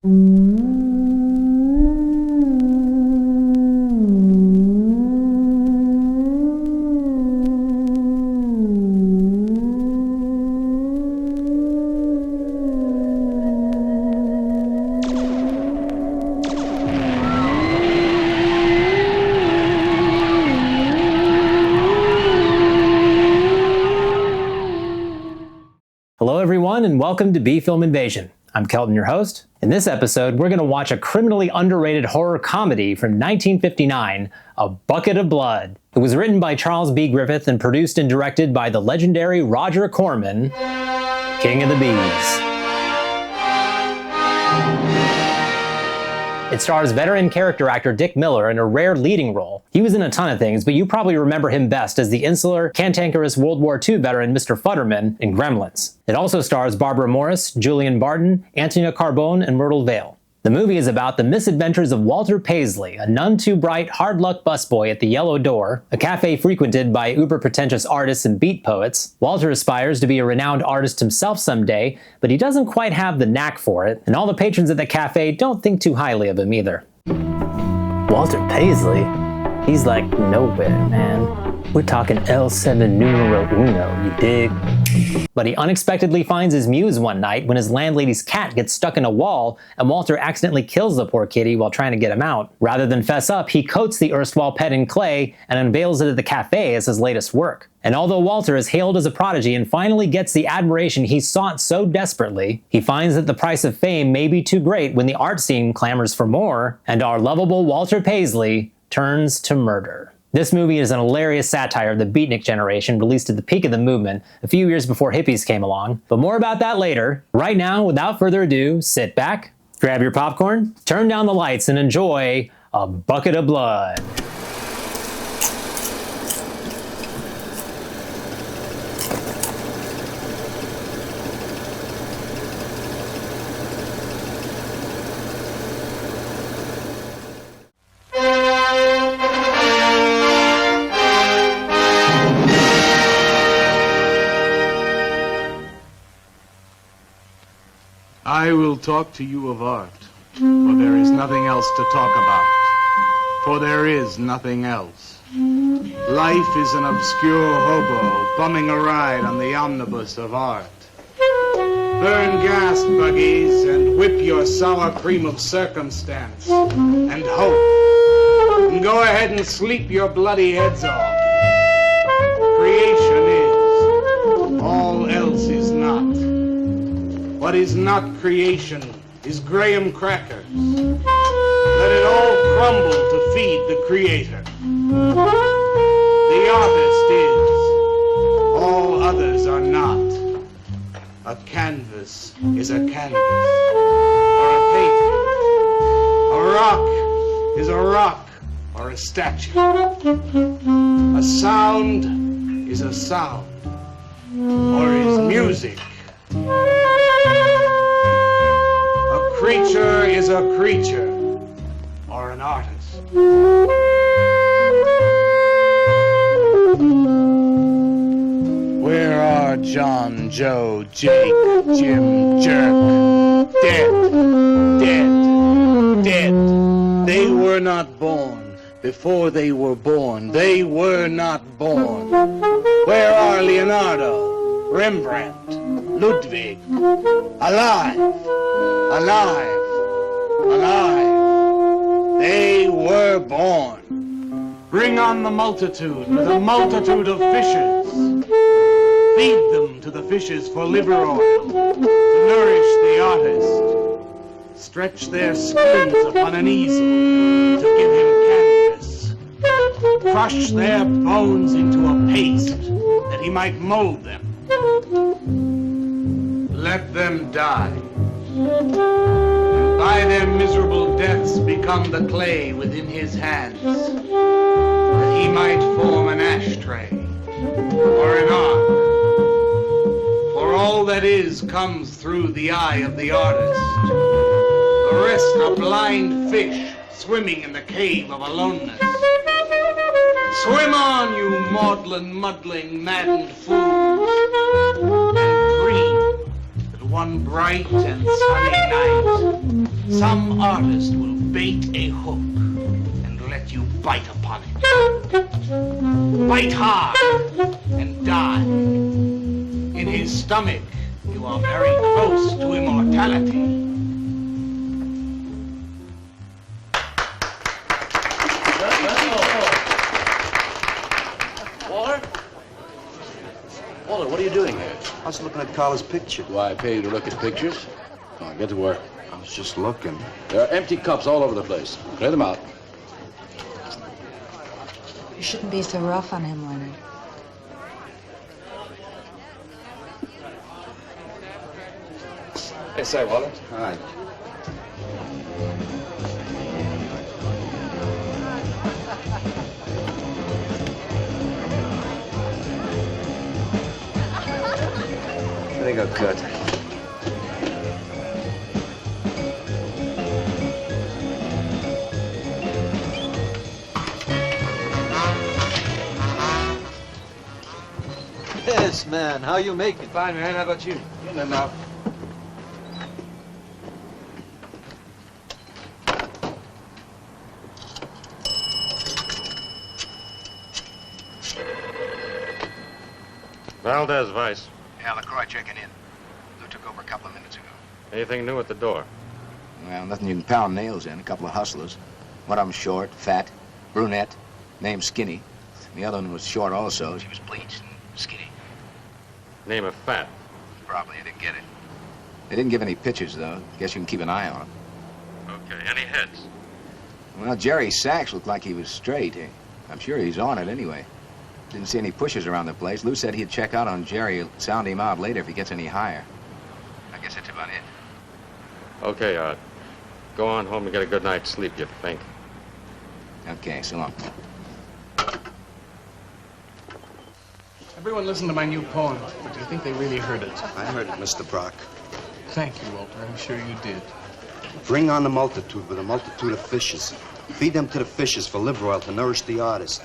Hello everyone and welcome to B-Film Invasion. I'm Kelton, your host. In this episode, we're going to watch a criminally underrated horror comedy from 1959, A Bucket of Blood. It was written by Charles B. Griffith and produced and directed by the legendary Roger Corman, King of the Bees. It stars veteran character actor Dick Miller in a rare leading role. He was in a ton of things, but you probably remember him best as the insular, cantankerous World War II veteran Mr. Futterman in Gremlins. It also stars Barbara Morris, Julian Barton, Antonia Carbone, and Myrtle Vale. The movie is about the misadventures of Walter Paisley, a none-too-bright, hard-luck busboy at the Yellow Door, a cafe frequented by uber-pretentious artists and beat poets. Walter aspires to be a renowned artist himself someday, but he doesn't quite have the knack for it, and all the patrons at the cafe don't think too highly of him either. Walter Paisley? He's like nowhere, man. We're talking L7 numero uno, you dig? But he unexpectedly finds his muse one night when his landlady's cat gets stuck in a wall and Walter accidentally kills the poor kitty while trying to get him out. Rather than fess up, he coats the erstwhile pet in clay and unveils it at the cafe as his latest work. And although Walter is hailed as a prodigy and finally gets the admiration he sought so desperately, he finds that the price of fame may be too great when the art scene clamors for more, and our lovable Walter Paisley turns to murder. This movie is an hilarious satire of the beatnik generation released at the peak of the movement a few years before hippies came along, but more about that later. Right now, without further ado, sit back, grab your popcorn, turn down the lights, and enjoy A Bucket of Blood. I will talk to you of art, for there is nothing else to talk about, for there is nothing else. Life is an obscure hobo bumming a ride on the omnibus of art. Burn gas, buggies, and whip your sour cream of circumstance, and hope, and go ahead and sleep your bloody heads off. Creation is, all else is not. What is not creation is graham crackers. Let it all crumble to feed the creator. The artist is, all others are not. A canvas is a canvas, or a painting. A rock is a rock, or a statue. A sound is a sound, or is music. A creature is a creature, or an artist. Where are John, Joe, Jake, Jim, Jerk? Dead, dead, dead. They were not born. Before they were born, they were not born. Where are Leonardo, Rembrandt, Ludwig? Alive, alive, alive. They were born. Bring on the multitude with a multitude of fishes. Feed them to the fishes for liver oil, to nourish the artist. Stretch their skins upon an easel to give him canvas. Crush their bones into a paste that he might mold them. Let them die, and by their miserable deaths become the clay within his hands, that he might form an ashtray or an ark. For all that is comes through the eye of the artist. The rest are blind fish swimming in the cave of aloneness. Swim on, you maudlin, muddling, maddened fools, and dream that one bright and sunny night Some artist will bait a hook and let you bite upon it. Bite hard and die. In his stomach, you are very close to immortality. Walter, what are you doing here? I was looking at Carla's picture. Do I pay you to look at pictures? Come on, get to work. I was just looking. There are empty cups all over the place. Clear them out. You shouldn't be so rough on him, Leonard. Hey, say, Walter. Hi. They got cut. Yes, man. How you make it? Fine, man. How about you? Getting enough. Valdez, Vice. Yeah, LaCroix checking in. Lou took over a couple of minutes ago. Anything new at the door? Well, nothing you can pound nails in. A couple of hustlers. One of them short, fat, brunette, named Skinny. The other one was short also. She was bleached and skinny. Name of Fat. Probably you didn't get it. They didn't give any pictures, though. Guess you can keep an eye on them. Okay. Any heads? Well, Jerry Sachs looked like he was straight. I'm sure he's on it anyway. Didn't see any pushers around the place. Lou said he'd check out on Jerry. He'll sound him out later if he gets any higher. I guess that's about it. Okay, Art. Go on home and get a good night's sleep, you think. Okay, so long. Everyone listened to my new poem, but do you think they really heard it? I heard it, Mr. Brock. Thank you, Walter. I'm sure you did. Bring on the multitude with a multitude of fishes. Feed them to the fishes for liver oil to nourish the artist.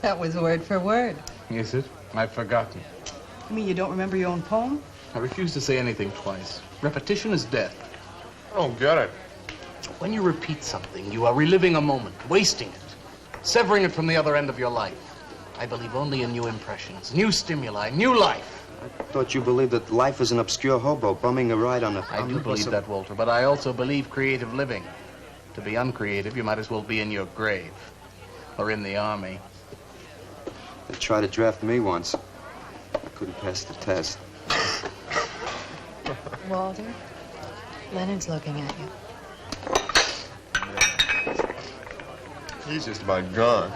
That was word for word. Is it? I've forgotten. You mean you don't remember your own poem? I refuse to say anything twice. Repetition is death. I don't get it. When you repeat something, you are reliving a moment, wasting it, severing it from the other end of your life. I believe only in new impressions, new stimuli, new life. I thought you believed that life is an obscure hobo bumming a ride on a... I do believe that, Walter, but I also believe creative living. To be uncreative, you might as well be in your grave or in the army. They tried to draft me once. Couldn't pass the test. Walter, Leonard's looking at you. He's just about gone.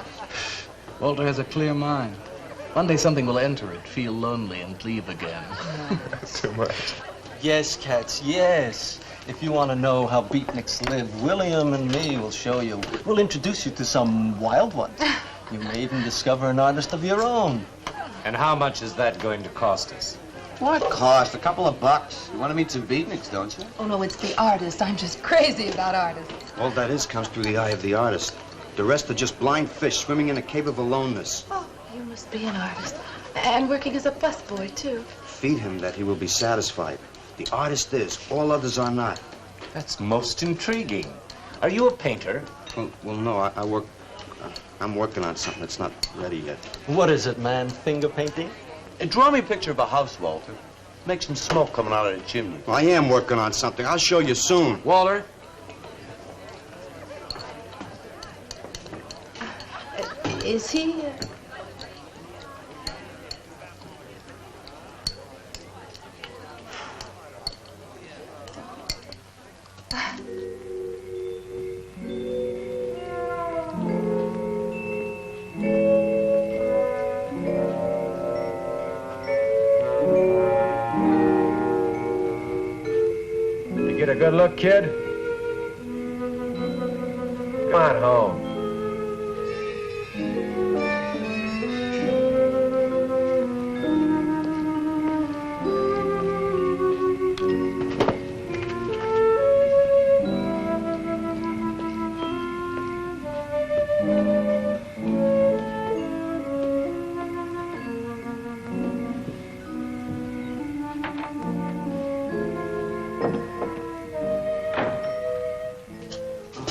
Walter has a clear mind. One day something will enter it, feel lonely, and leave again. Too much. Yes, cats, yes. If you want to know how beatniks live, William and me will show you. We'll introduce you to some wild ones. You may even discover an artist of your own. And how much is that going to cost us? What cost? A couple of bucks. You want to meet some beatniks, don't you? Oh, no, it's the artist. I'm just crazy about artists. All that is comes through the eye of the artist. The rest are just blind fish swimming in a cave of aloneness. Oh, you must be an artist. And working as a busboy, too. Feed him that he will be satisfied. The artist is. All others are not. That's most intriguing. Are you a painter? Well, no, I work... I'm working on something that's not ready yet. What is it, man? Finger painting? Draw me a picture of a house, Walter. Make some smoke coming out of the chimney. Well, I am working on something. I'll show you soon. Walter? Is he... You get a good look, kid? Come on home.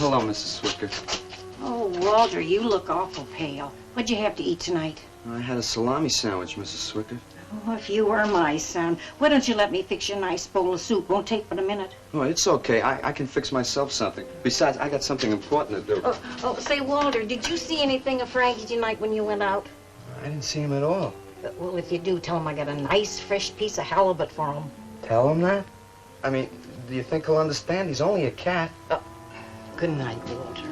hello, Mrs. Swicker. Oh, Walter, you look awful pale. What'd you have to eat tonight? I had a salami sandwich, Mrs. Swicker. Oh, if you were my son, why don't you let me fix you a nice bowl of soup? Won't take but a minute. Oh, it's okay. I can fix myself something. Besides, I got something important to do. Say, Walter, did you see anything of Frankie tonight when you went out? I didn't see him at all. Well, if you do, tell him I got a nice, fresh piece of halibut for him. Tell him that? I mean, do you think he'll understand? He's only a cat. Good night, Walter.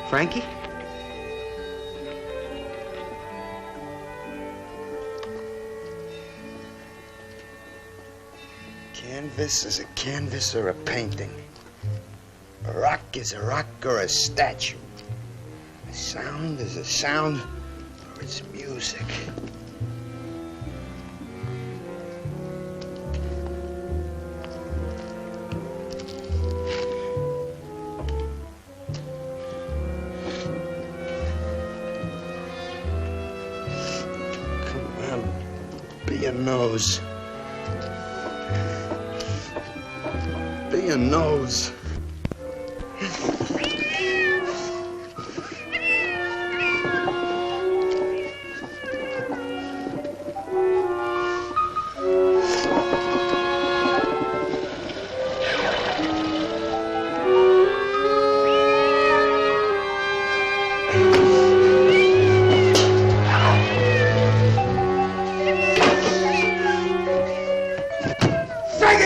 Frankie? Canvas is a canvas or a painting. A rock is a rock or a statue. A sound is a sound or it's music. Be your nose. Be your nose.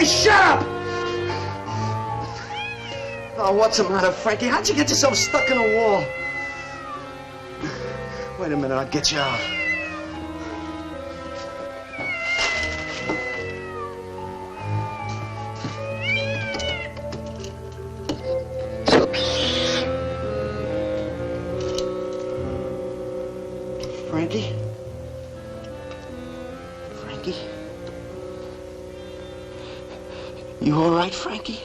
Shut up! Oh, what's the matter, Frankie? How'd you get yourself stuck in a wall? Wait a minute, I'll get you out. Frankie? Frankie? You all right, Frankie?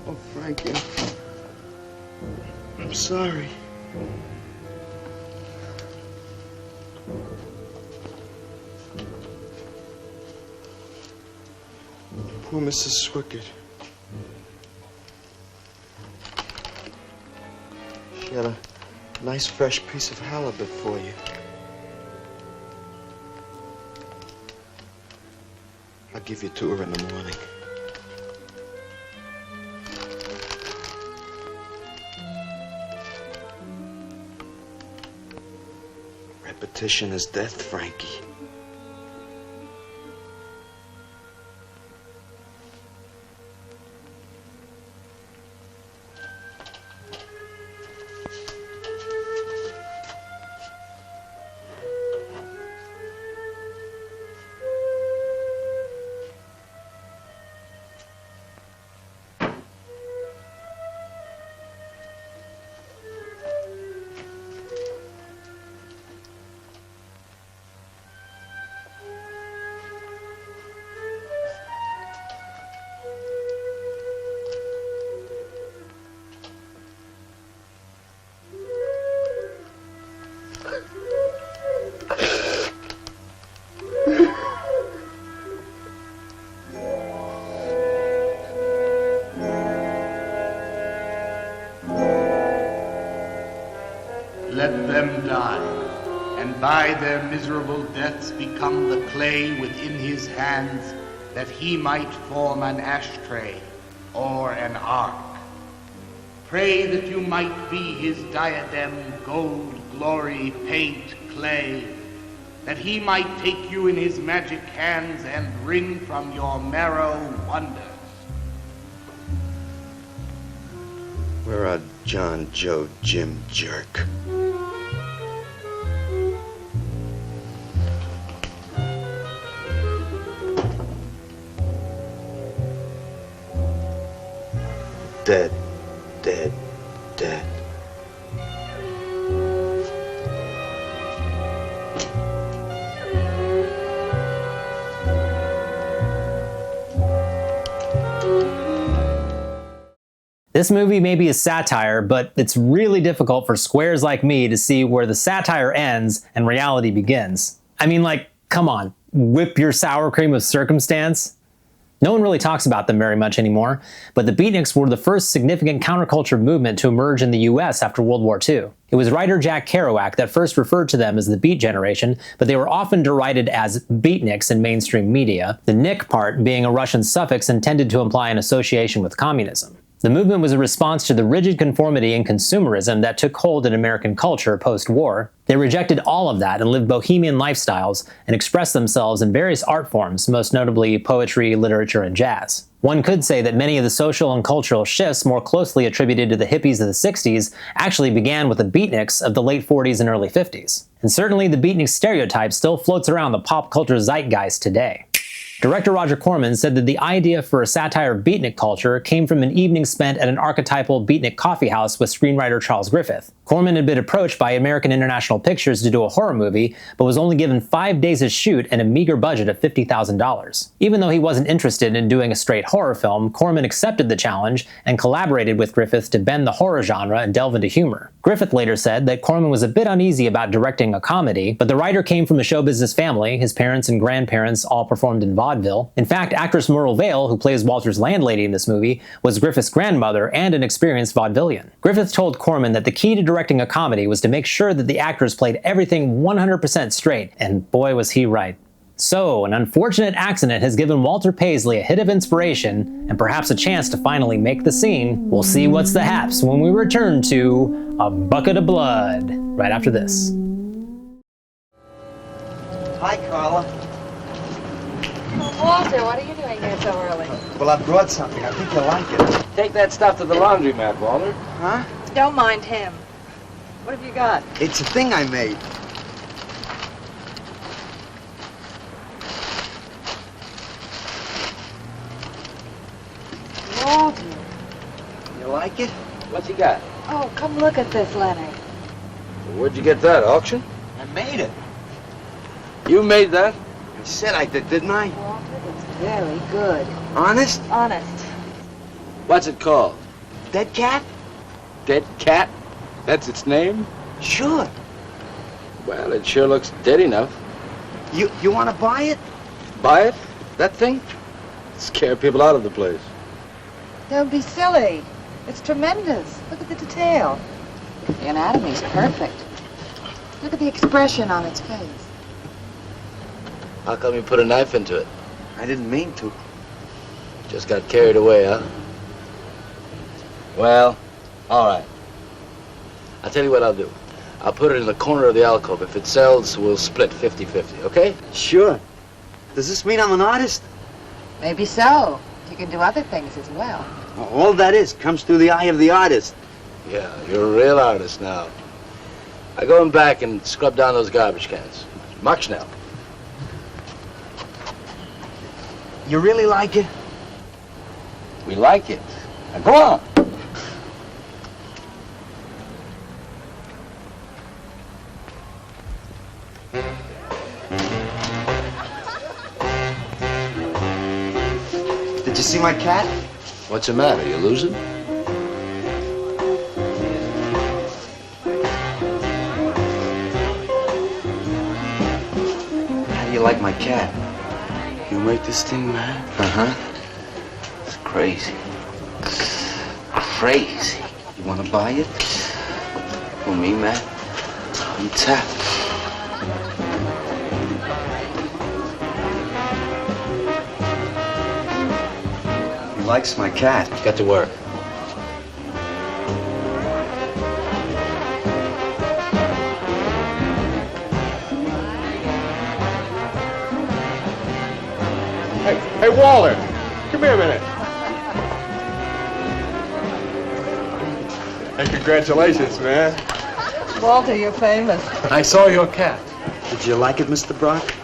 Oh, Frankie. I'm sorry. Poor Mrs. Swickett. She had a nice fresh piece of halibut for you. I'll give you to her in the morning. Repetition is death, Frankie. Let them die, and by their miserable deaths become the clay within his hands, that he might form an ashtray or an ark. Pray that you might be his diadem, gold, glory, paint, clay, that he might take you in his magic hands and wring from your marrow wonders. We're a John, Joe, Jim jerk. Dead, dead, dead. This movie may be a satire, but it's really difficult for squares like me to see where the satire ends and reality begins. I mean, like, come on, whip your sour cream of circumstance? No one really talks about them very much anymore, but the beatniks were the first significant counterculture movement to emerge in the US after World War II. It was writer Jack Kerouac that first referred to them as the Beat Generation, but they were often derided as beatniks in mainstream media, the nik part being a Russian suffix intended to imply an association with communism. The movement was a response to the rigid conformity and consumerism that took hold in American culture post-war. They rejected all of that and lived bohemian lifestyles and expressed themselves in various art forms, most notably poetry, literature, and jazz. One could say that many of the social and cultural shifts more closely attributed to the hippies of the 60s actually began with the beatniks of the late 40s and early 50s. And certainly the beatnik stereotype still floats around the pop culture zeitgeist today. Director Roger Corman said that the idea for a satire of beatnik culture came from an evening spent at an archetypal beatnik coffeehouse with screenwriter Charles Griffith. Corman had been approached by American International Pictures to do a horror movie, but was only given 5 days to shoot and a meager budget of $50,000. Even though he wasn't interested in doing a straight horror film, Corman accepted the challenge and collaborated with Griffith to bend the horror genre and delve into humor. Griffith later said that Corman was a bit uneasy about directing a comedy, but the writer came from a show business family. His parents and grandparents all performed in vaudeville. In fact, actress Myrtle Vale, who plays Walter's landlady in this movie, was Griffith's grandmother and an experienced vaudevillian. Griffith told Corman that the key to directing a comedy was to make sure that the actors played everything 100% straight, and boy was he right. So, an unfortunate accident has given Walter Paisley a hit of inspiration, and perhaps a chance to finally make the scene. We'll see what's the haps when we return to A Bucket of Blood, right after this. Hi, Carla. Walter, what are you doing here so early? Well, I brought something. I think you'll like it. Take that stuff to the laundromat, Walter. Huh? Don't mind him. What have you got? It's a thing I made. Walter. You like it? What's he got? Oh, come look at this, Leonard. Where'd you get that, auction? I made it. You made that? I said I did, didn't I? Walter, it's very good. Honest? Honest. What's it called? Dead cat? Dead cat? That's its name? Sure. Well, it sure looks dead enough. You want to buy it? Buy it? That thing? Scare people out of the place. Don't be silly. It's tremendous. Look at the detail. The anatomy's perfect. Look at the expression on its face. How come you put a knife into it? I didn't mean to. Just got carried away, huh? Well, all right. I'll tell you what I'll do. I'll put it in the corner of the alcove. If it sells, we'll split 50-50, okay? Sure. Does this mean I'm an artist? Maybe so. You can do other things as well. All that is comes through the eye of the artist. Yeah, you're a real artist now. I go in back and scrub down those garbage cans. March now. You really like it? We like it. Now go on. Did you see my cat? What's the matter? You losing? How do you like my cat? You make this thing, man? Uh-huh. It's crazy. Crazy. You want to buy it? For me, man? I'm tapped. He likes my cat. Get to work. Hey, Walter, come here a minute. Hey, congratulations, man. Walter, you're famous. I saw your cat. Did you like it, Mr. Brock?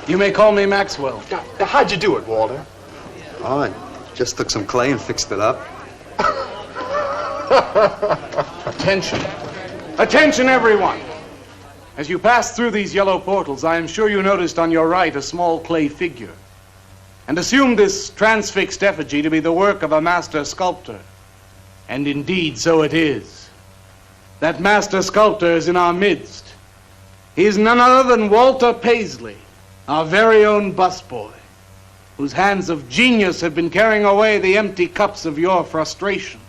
You may call me Maxwell. Now, how'd you do it, Walter? Oh, I just took some clay and fixed it up. Attention. Attention, everyone. As you pass through these yellow portals, I am sure you noticed on your right a small clay figure, and assumed this transfixed effigy to be the work of a master sculptor. And indeed, so it is. That master sculptor is in our midst. He is none other than Walter Paisley, our very own busboy, whose hands of genius have been carrying away the empty cups of your frustrations.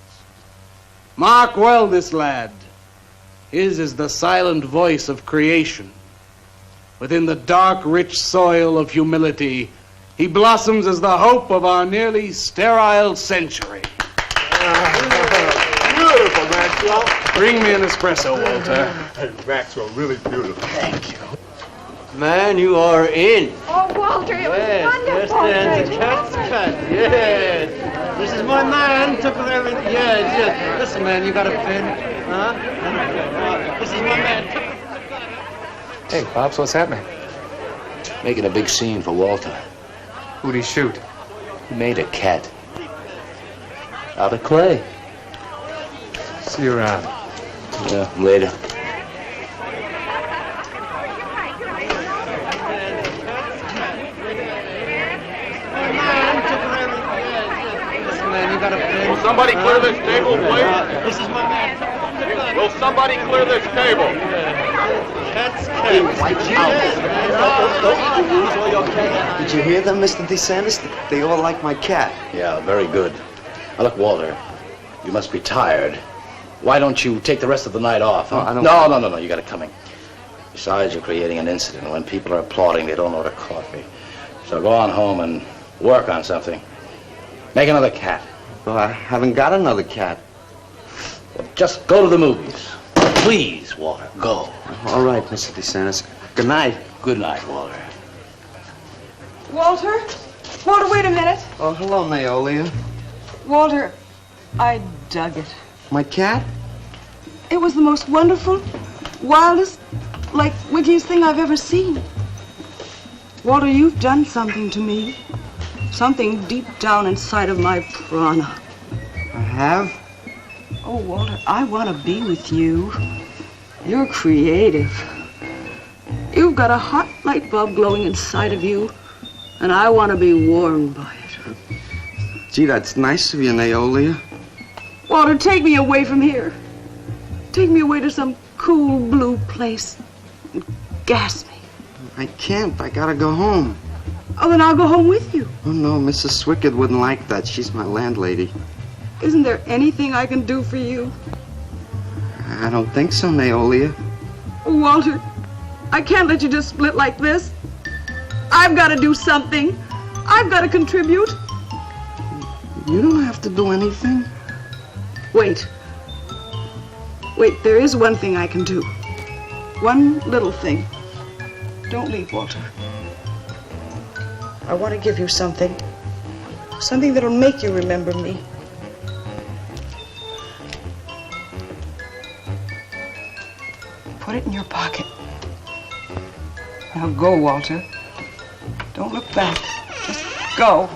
Mark well this lad. His is the silent voice of creation. Within the dark, rich soil of humility, he blossoms as the hope of our nearly sterile century. Beautiful, Maxwell. Bring me an espresso, Walter. Hey, Maxwell, really beautiful. Thank you. Man, you are in. Oh, Walter, it was wonderful. Yes, cat's cat. Yes. This is my man. Took everything. Yes, yes. Listen, man, you got a pen? Huh? This is my man. Hey, Pops, what's happening? Making a big scene for Walter. Who'd he shoot? He made a cat. Out of clay. See you around. Yeah, later. Will somebody clear this table, please? This is my man. Will somebody clear this table? Cat's Hey, did you hear them, Mr. DeSantis? They all like my cat. Yeah, very good. Now, look, Walter, you must be tired. Why don't you take the rest of the night off? Huh? Oh, I don't... No, you got it coming. Besides, you're creating an incident. When people are applauding, they don't order coffee. So go on home and work on something. Make another cat. Well, I haven't got another cat. Well, just go to the movies. Please, Walter, go. All right, Mr. DeSantis. Good night. Good night, Walter. Walter? Walter, wait a minute. Oh, hello, Naolia. Walter, I dug it. My cat? It was the most wonderful, wildest, like, wickiest thing I've ever seen. Walter, you've done something to me. Something deep down inside of my prana. I have? Oh, Walter, I want to be with you. You're creative. You've got a hot light bulb glowing inside of you, and I want to be warmed by it. Gee, that's nice of you, Naolia. Walter, take me away from here. Take me away to some cool blue place and gas me. I can't. I gotta go home. Oh, then I'll go home with you. Oh, no, Mrs. Swickard wouldn't like that. She's my landlady. Isn't there anything I can do for you? I don't think so, Naolia. Oh, Walter, I can't let you just split like this. I've got to do something. I've got to contribute. You don't have to do anything. Wait. Wait, there is one thing I can do. One little thing. Don't leave, Walter. I want to give you something. Something that'll make you remember me. Put it in your pocket. Now go, Walter. Don't look back. Just go.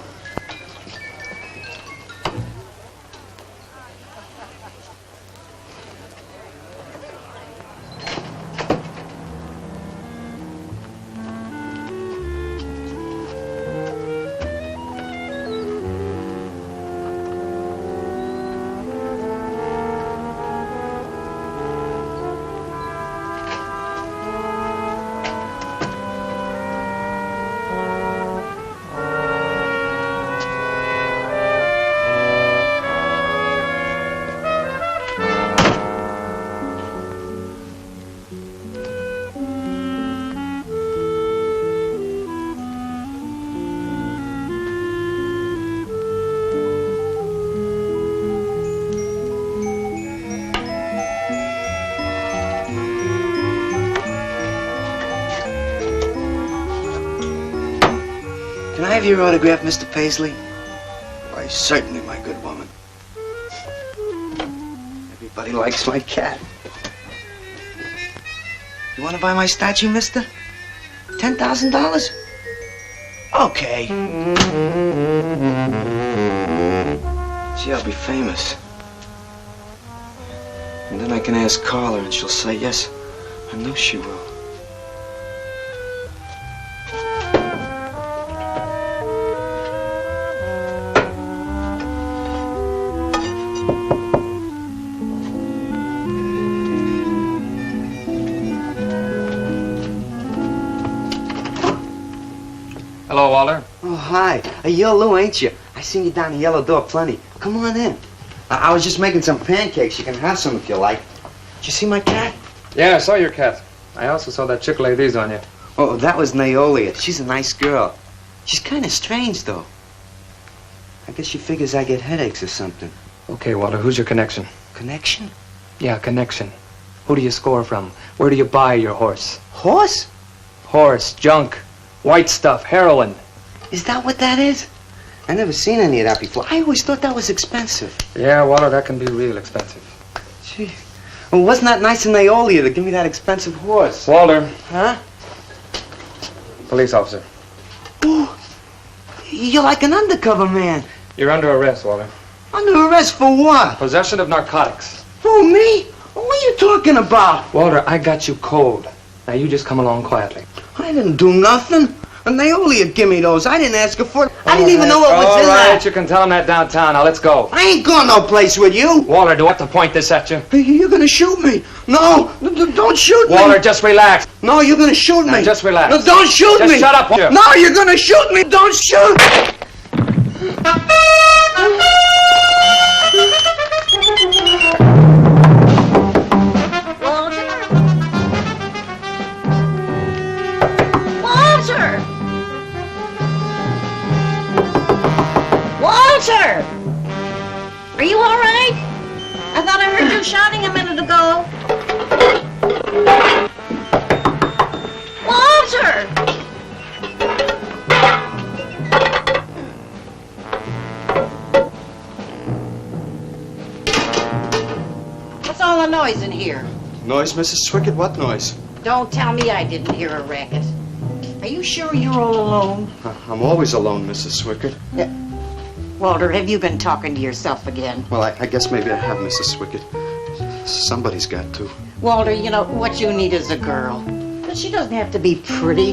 Can I have your autograph, Mr. Paisley? Why, certainly, my good woman. Everybody likes my cat. You want to buy my statue, mister? $10,000? Okay. Gee, I'll be famous. And then I can ask Carla and she'll say yes. I know she will. Hello, Walter. Oh, hi. You're Lou, ain't you? I seen you down the yellow door plenty. Come on in. I was just making some pancakes. You can have some if you like. Did you see my cat? Yeah, I saw your cat. I also saw that chick lay these on you. Oh, that was Naolia. She's a nice girl. She's kind of strange, though. I guess she figures I get headaches or something. Okay, Walter, who's your connection? Connection? Yeah, connection. Who do you score from? Where do you buy your horse? Horse? Horse, junk, white stuff, heroin. Is that what that is? I never seen any of that before. I always thought that was expensive. Yeah, Walter, that can be real expensive. Gee. Well, wasn't that nice of Naolia to give me that expensive horse? Walter. Huh? Police officer. Ooh, you're like an undercover man. You're under arrest, Walter. Under arrest for what? Possession of narcotics. For me? What are you talking about? Walter, I got you cold. Now you just come along quietly. I didn't do nothing. And Naolia give me those. I didn't ask her for it. I didn't even know what was in All right, that. you can tell him that downtown. Now let's go. I ain't going no place with you. Walter, do I have to point this at you? You're gonna shoot me. No, don't shoot me. Walter, just relax. No, you're gonna shoot me. Now just relax. No, don't shoot Just me. shut up, Walter. No, you're gonna shoot me. Don't shoot. Walter! Walter! Are you all right? I thought I heard you shouting a minute ago. Walter! What's all the noise in here? Noise, Mrs. Swickett? What noise? Don't tell me I didn't hear a racket. Are you sure you're all alone? I'm always alone, Mrs. Swickett. Walter, have you been talking to yourself again? Well, I guess maybe I have, Mrs. Swickett. Somebody's got to. Walter, you know, what you need is a girl. But she doesn't have to be pretty,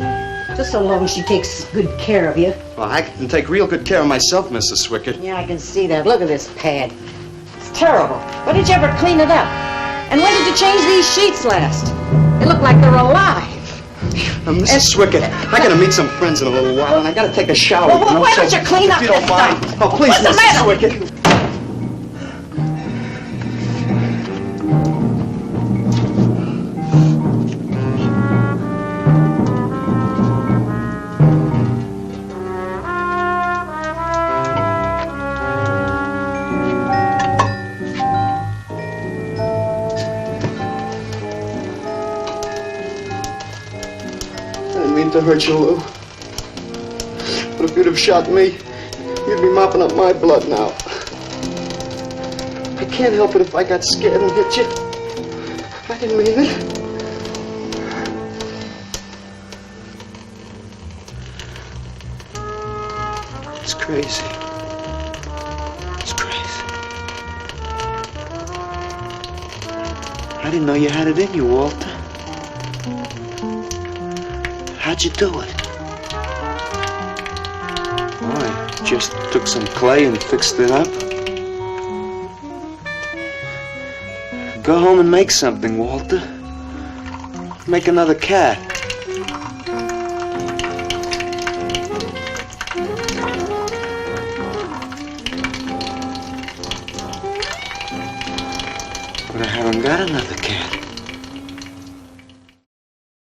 just so long as she takes good care of you. Well, I can take real good care of myself, Mrs. Swickett. Yeah, I can see that. Look at this pad. It's terrible. When did you ever clean it up? And when did you change these sheets last? They look like they're alive. Mrs. Swickett, I gotta meet some friends in a little while, and I gotta take a shower. Well, why don't you clean up if you don't this mind. stuff? Oh, please, What's the Mrs. matter with Swickett. mean to hurt you, Lou. But if you'd have shot me, you'd be mopping up my blood now. I can't help it if I got scared and hit you. I didn't mean it. It's crazy. It's crazy. I didn't know you had it in you, Walter. How'd you do it? I just took some clay and fixed it up. Go home and make something, Walter. Make another cat. But I haven't got another cat.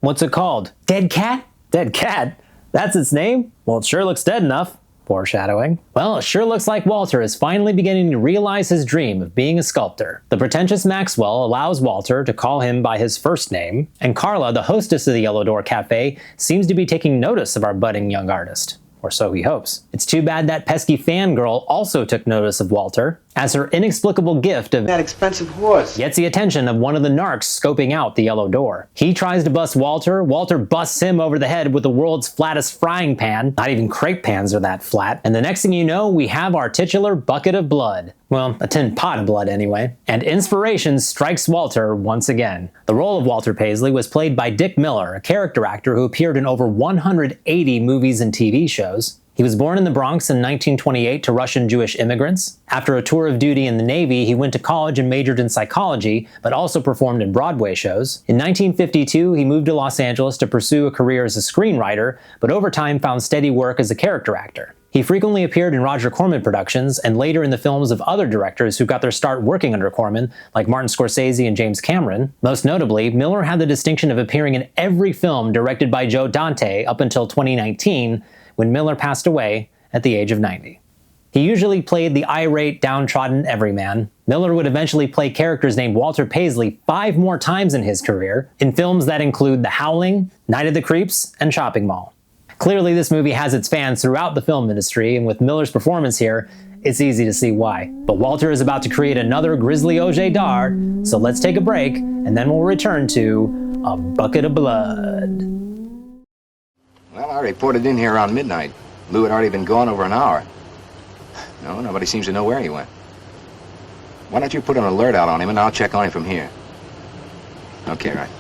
What's it called? Dead cat? Dead cat? That's its name? Well, it sure looks dead enough. Foreshadowing. Well, it sure looks like Walter is finally beginning to realize his dream of being a sculptor. The pretentious Maxwell allows Walter to call him by his first name, and Carla, the hostess of the Yellow Door Cafe, seems to be taking notice of our budding young artist. Or so he hopes. It's too bad that pesky fangirl also took notice of Walter, as her inexplicable gift of that expensive horse gets the attention of one of the narcs scoping out the Yellow Door. He tries to bust Walter busts him over the head with the world's flattest frying pan. Not even crepe pans are that flat. And the next thing you know, we have our titular bucket of blood. Well, a tin pot of blood anyway. And inspiration strikes Walter once again. The role of Walter Paisley was played by Dick Miller, a character actor who appeared in over 180 movies and TV shows. He was born in the Bronx in 1928 to Russian Jewish immigrants. After a tour of duty in the Navy, he went to college and majored in psychology, but also performed in Broadway shows. In 1952, he moved to Los Angeles to pursue a career as a screenwriter, but over time found steady work as a character actor. He frequently appeared in Roger Corman productions and later in the films of other directors who got their start working under Corman, like Martin Scorsese and James Cameron. Most notably, Miller had the distinction of appearing in every film directed by Joe Dante up until 2019, when Miller passed away at the age of 90. He usually played the irate, downtrodden everyman. Miller would eventually play characters named Walter Paisley 5 more times in his career, in films that include The Howling, Night of the Creeps, and Shopping Mall. Clearly, this movie has its fans throughout the film industry, and with Miller's performance here, it's easy to see why. But Walter is about to create another grisly Auger d'Art, so let's take a break, and then we'll return to A Bucket of Blood. Well, I reported in here around midnight. Lou had already been gone over an hour. No, nobody seems to know where he went. Why don't you put an alert out on him and I'll check on him from here. Okay, right.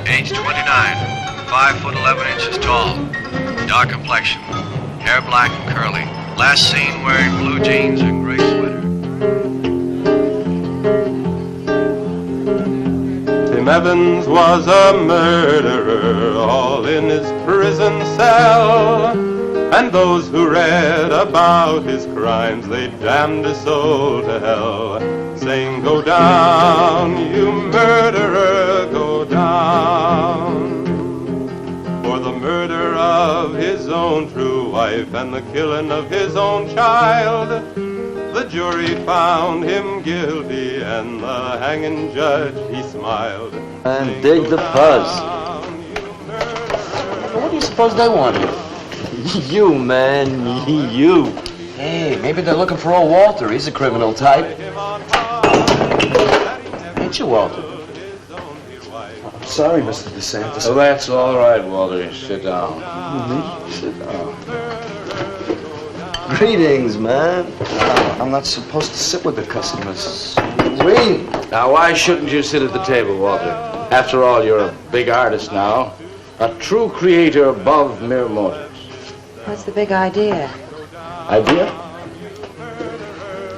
Age 29, 5 foot 11 inches tall, dark complexion, hair black and curly. Last seen wearing blue jeans and gray sweater. Tim Evans was a murderer, all in his prison cell. And those who read about his crimes, they damned his soul to hell, saying, "Go down, you murderer, go down." For the murder of his own true wife and the killing of his own child, the jury found him guilty and the hanging judge, he smiled. And dig the fuzz. What do you suppose they wanted? You, man, you. Hey, maybe they're looking for old Walter. He's a criminal type. Ain't you, Walter? I'm sorry, Mr. DeSantis. Oh, that's all right, Walter. Sit down. Sit down. Greetings, man. I'm not supposed to sit with the customers. Wait. Now, why shouldn't you sit at the table, Walter? After all, you're a big artist now. A true creator above mere mortals. What's the big idea? Idea?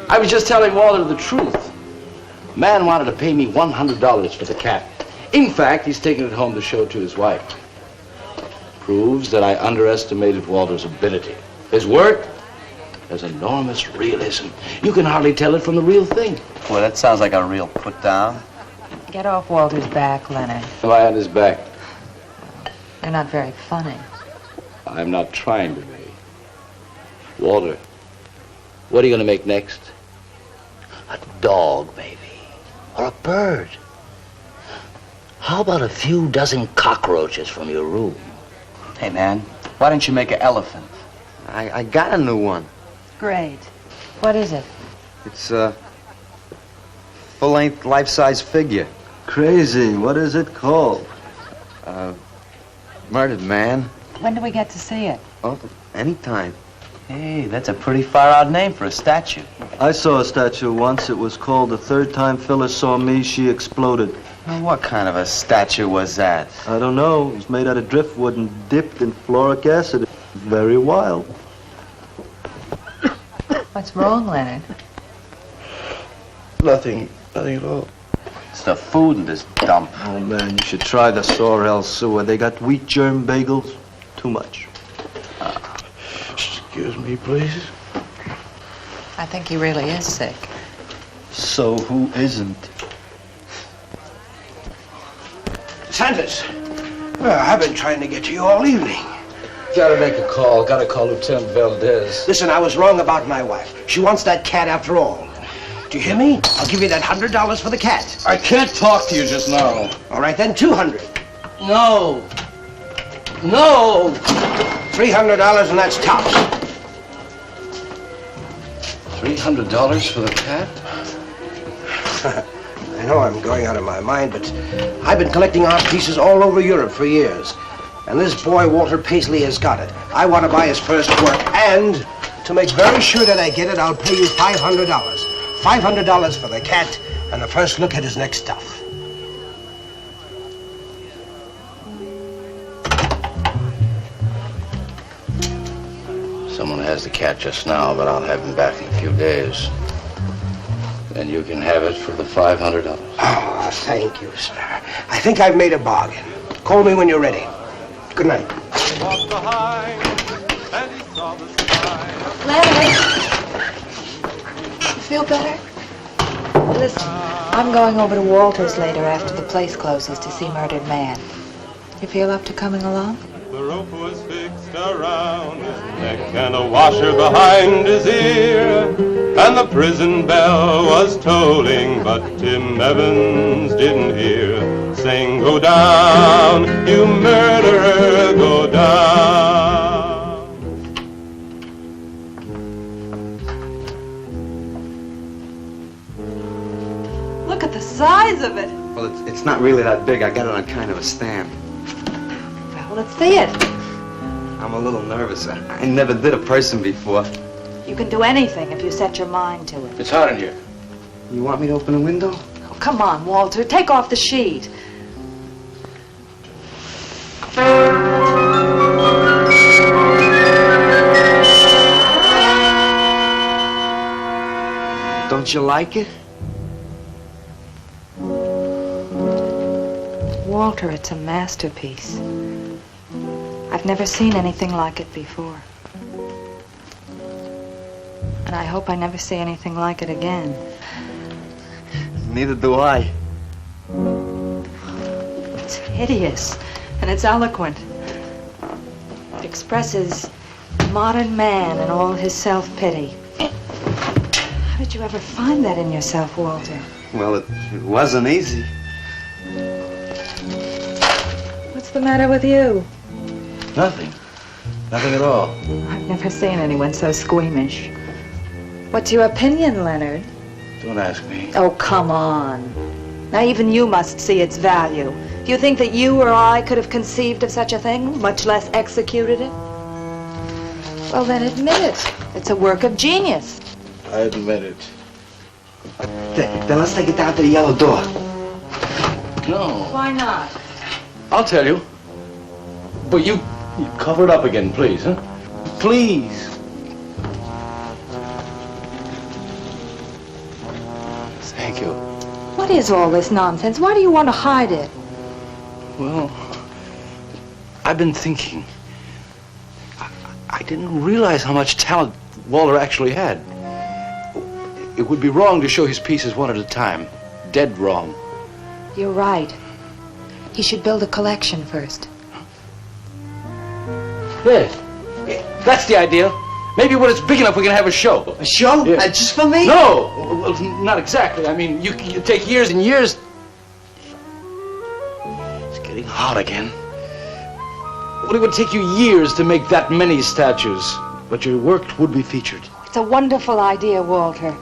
I was just telling Walter the truth. Man wanted to pay me $100 for the cat. In fact, he's taking it home to show to his wife. Proves that I underestimated Walter's ability. His work has enormous realism. You can hardly tell it from the real thing. Well, that sounds like a real put down. Get off Walter's back, Leonard. Am I on his back? You're not very funny. I'm not trying to be. Walter, what are you going to make next? A dog, maybe. Or a bird. How about a few dozen cockroaches from your room? Hey, man, why don't you make an elephant? I got a new one. Great. What is it? It's a full-length, life-size figure. Crazy. What is it called? Murdered man. When do we get to see it? Oh, anytime. Hey, that's a pretty far-out name for a statue. I saw a statue once. It was called The Third Time Phyllis Saw Me, She Exploded. Well, what kind of a statue was that? I don't know. It was made out of driftwood and dipped in fluoric acid. Very wild. What's wrong, Leonard? Nothing at all. It's the food in this dump. Oh, man, you should try the Sorrel sewer. They got wheat germ bagels. Too much. Excuse me, please. I think he really is sick. So who isn't? Sanders, I've been trying to get to you all evening. Gotta make a call. Gotta call Lieutenant Valdez. Listen, I was wrong about my wife. She wants that cat after all. Do you hear me? I'll give you that $100 for the cat. I can't talk to you just now. All right, then, $200. No. No. $300, and that's tops. $300 for the cat? I know I'm going out of my mind, but I've been collecting art pieces all over Europe for years. And this boy, Walter Paisley, has got it. I want to buy his first work, and to make very sure that I get it, I'll pay you $500. $500 for the cat and the first look at his next stuff. Someone has the cat just now, but I'll have him back in a few days. Then you can have it for the $500. Oh, thank you, sir. I think I've made a bargain. Call me when you're ready. Good night. Leonard! You feel better? Listen, I'm going over to Walter's later after the place closes to see Murdered Man. You feel up to coming along? The rope was fixed around his neck and a washer behind his ear, and the prison bell was tolling, but Tim Evans didn't hear. Saying, go down, you murderer, go down. Look at the size of it. Well, it's not really that big. I got it on kind of a stand. Well, let's see it. I'm a little nervous. I never did a person before. You can do anything if you set your mind to it. It's hot in here. You want me to open a window? Oh, come on, Walter. Take off the sheet. Don't you like it? Walter, it's a masterpiece. I've never seen anything like it before. And I hope I never see anything like it again. Neither do I. It's hideous, and it's eloquent. It expresses modern man and all his self-pity. How did you ever find that in yourself, Walter? Well, it wasn't easy. What's the matter with you? Nothing. Nothing at all. I've never seen anyone so squeamish. What's your opinion, Leonard? Don't ask me. Oh, come on. Now, even you must see its value. Do you think that you or I could have conceived of such a thing, much less executed it? Well, then admit it. It's a work of genius. I admit it. Then let's take it down to the yellow door. No. Why not? I'll tell you. But you cover it up again, please, huh? Please. Thank you. What is all this nonsense? Why do you want to hide it? Well, I've been thinking. I didn't realize how much talent Walter actually had. It would be wrong to show his pieces one at a time. Dead wrong. You're right. He should build a collection first. There. That's the idea. Maybe when it's big enough, we can have a show. A show? Yeah. Just for me? No! Well, not exactly. I mean, you take years and years. It's getting hot again. Well, it would take you years to make that many statues, but your work would be featured. It's a wonderful idea, Walter.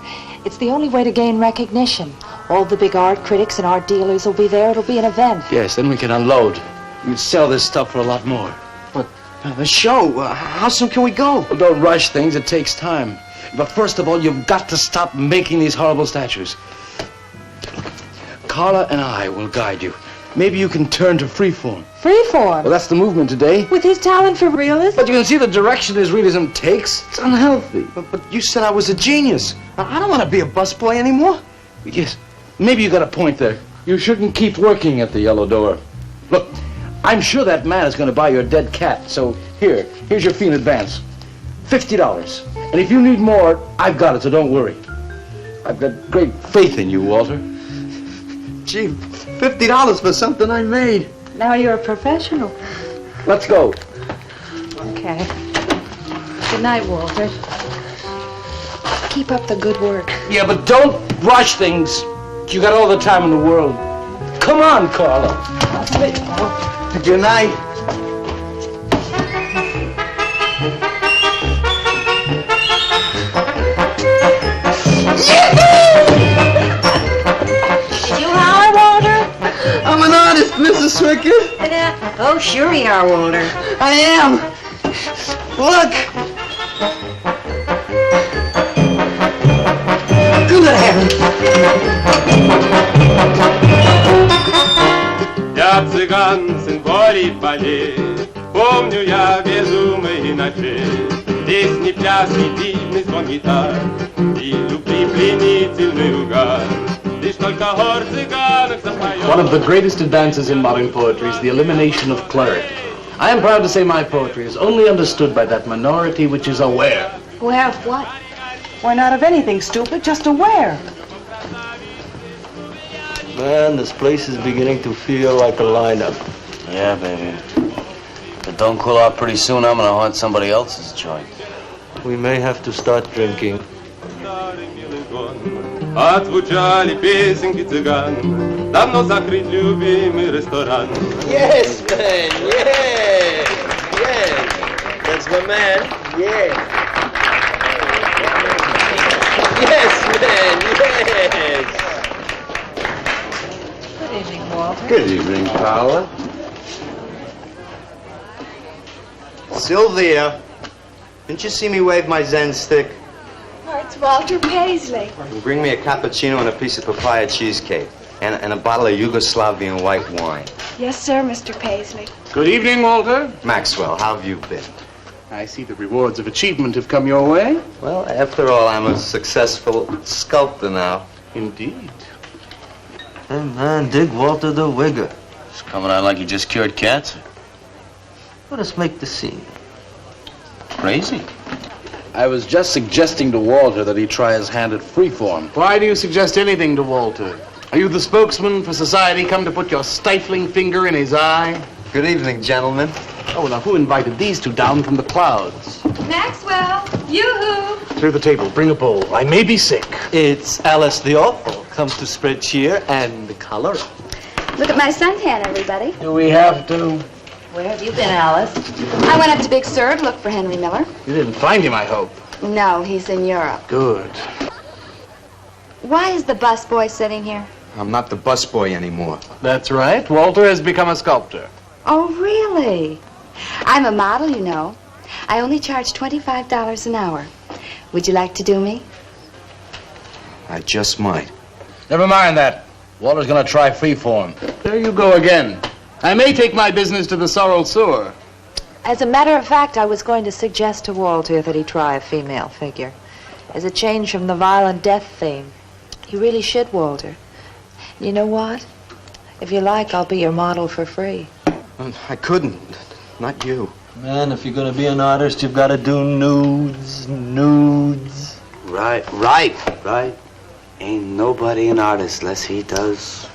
It's the only way to gain recognition. All the big art critics and art dealers will be there. It'll be an event. Yes, then we can unload. We'd sell this stuff for a lot more. But the show, how soon can we go? Well, don't rush things. It takes time. But first of all, you've got to stop making these horrible statues. Carla and I will guide you. Maybe you can turn to freeform. Freeform? Well, that's the movement today. With his talent for realism? But you can see the direction his realism takes. It's unhealthy. But you said I was a genius. I don't want to be a busboy anymore. Yes, maybe you got a point there. You shouldn't keep working at the yellow door. Look, I'm sure that man is going to buy your dead cat. So here's your fee in advance. $50. And if you need more, I've got it, so don't worry. I've got great faith in you, Walter. Gee, $50 for something I made. Now you're a professional. Let's go. Okay. Good night, Walter. Keep up the good work. Yeah, but don't rush things. You got all the time in the world. Come on, Carla. Good night. Did you holler, Walter? I'm an artist, Mrs. Swickett. Oh, sure you are, Walter. I am. Look. Good heavens. Я цыган, сын полей полей, помню я безумные ночи, песни, пляски, дивный звон гитар и любви пленительный угар. Лишь только хор цыганок запоет. One of the greatest advances in modern poetry is the elimination of clarity. I am proud to say my poetry is only understood by that minority which is aware. Aware of what? Why, not of anything, stupid, just aware. Man, this place is beginning to feel like a lineup. Yeah, baby. If it don't cool out pretty soon, I'm gonna haunt somebody else's joint. We may have to start drinking. Отзвучали песенки цыган, давно закрыт любимый ресторан. Yes, man, yeah, yeah. That's my man, yeah. Yes, man, yes. Good evening, Walter. Good evening, Paula. Sylvia, didn't you see me wave my Zen stick? Oh, it's Walter Paisley. Bring me a cappuccino and a piece of papaya cheesecake. And a bottle of Yugoslavian white wine. Yes, sir, Mr. Paisley. Good evening, Walter. Maxwell, how have you been? I see the rewards of achievement have come your way. Well, after all, I'm a successful sculptor now. Indeed. Hey, man, dig Walter the Wigger. It's coming out like you just cured cancer. Let us make the scene. Crazy. I was just suggesting to Walter that he try his hand at freeform. Why do you suggest anything to Walter? Are you the spokesman for society come to put your stifling finger in his eye? Good evening, gentlemen. Oh, now who invited these two down from the clouds? Maxwell, yoo-hoo. Clear the table, bring a bowl. I may be sick. It's Alice the Awful. Comes to spread cheer and color. Look at my suntan, everybody. Do we have to? Where have you been, Alice? I went up to Big Sur to look for Henry Miller. You didn't find him, I hope. No, he's in Europe. Good. Why is the busboy sitting here? I'm not the busboy anymore. That's right. Walter has become a sculptor. Oh, really? I'm a model, you know. I only charge $25 an hour. Would you like to do me? I just might. Never mind that. Walter's gonna try freeform. There you go again. I may take my business to the sorrel sewer. As a matter of fact, I was going to suggest to Walter that he try a female figure. As a change from the violent death theme. He really should, Walter. You know what? If you like, I'll be your model for free. I couldn't. Not you. Man, if you're gonna be an artist, you've got to do nudes. Right. Ain't nobody an artist unless he does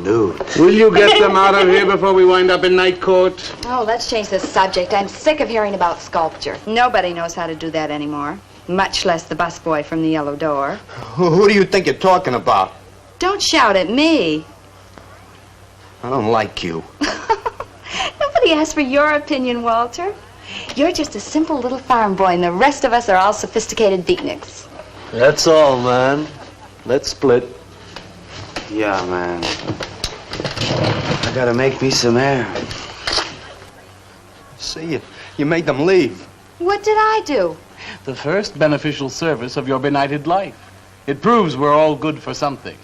nudes. Will you get them out of here before we wind up in night court? Oh, let's change the subject. I'm sick of hearing about sculpture. Nobody knows how to do that anymore. Much less the busboy from the yellow door. Who do you think you're talking about? Don't shout at me. I don't like you. Nobody asked for your opinion, Walter. You're just a simple little farm boy, and the rest of us are all sophisticated beatniks. That's all, man. Let's split. Yeah, man. I gotta make me some air. See, you made them leave. What did I do? The first beneficial service of your benighted life. It proves we're all good for something.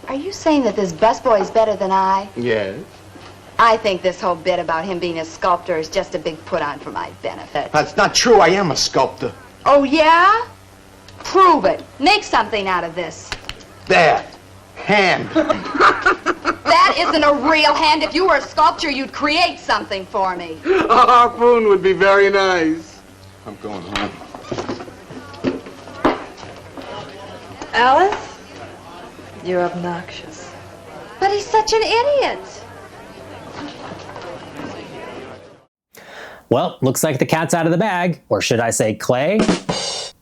Are you saying that this busboy is better than I? Yes. I think this whole bit about him being a sculptor is just a big put-on for my benefit. That's not true. I am a sculptor. Oh, yeah? Prove it. Make something out of this. There. Hand. That isn't a real hand. If you were a sculptor, you'd create something for me. A harpoon would be very nice. I'm going home. Alice? You're obnoxious. But he's such an idiot. Well, looks like the cat's out of the bag, or should I say clay?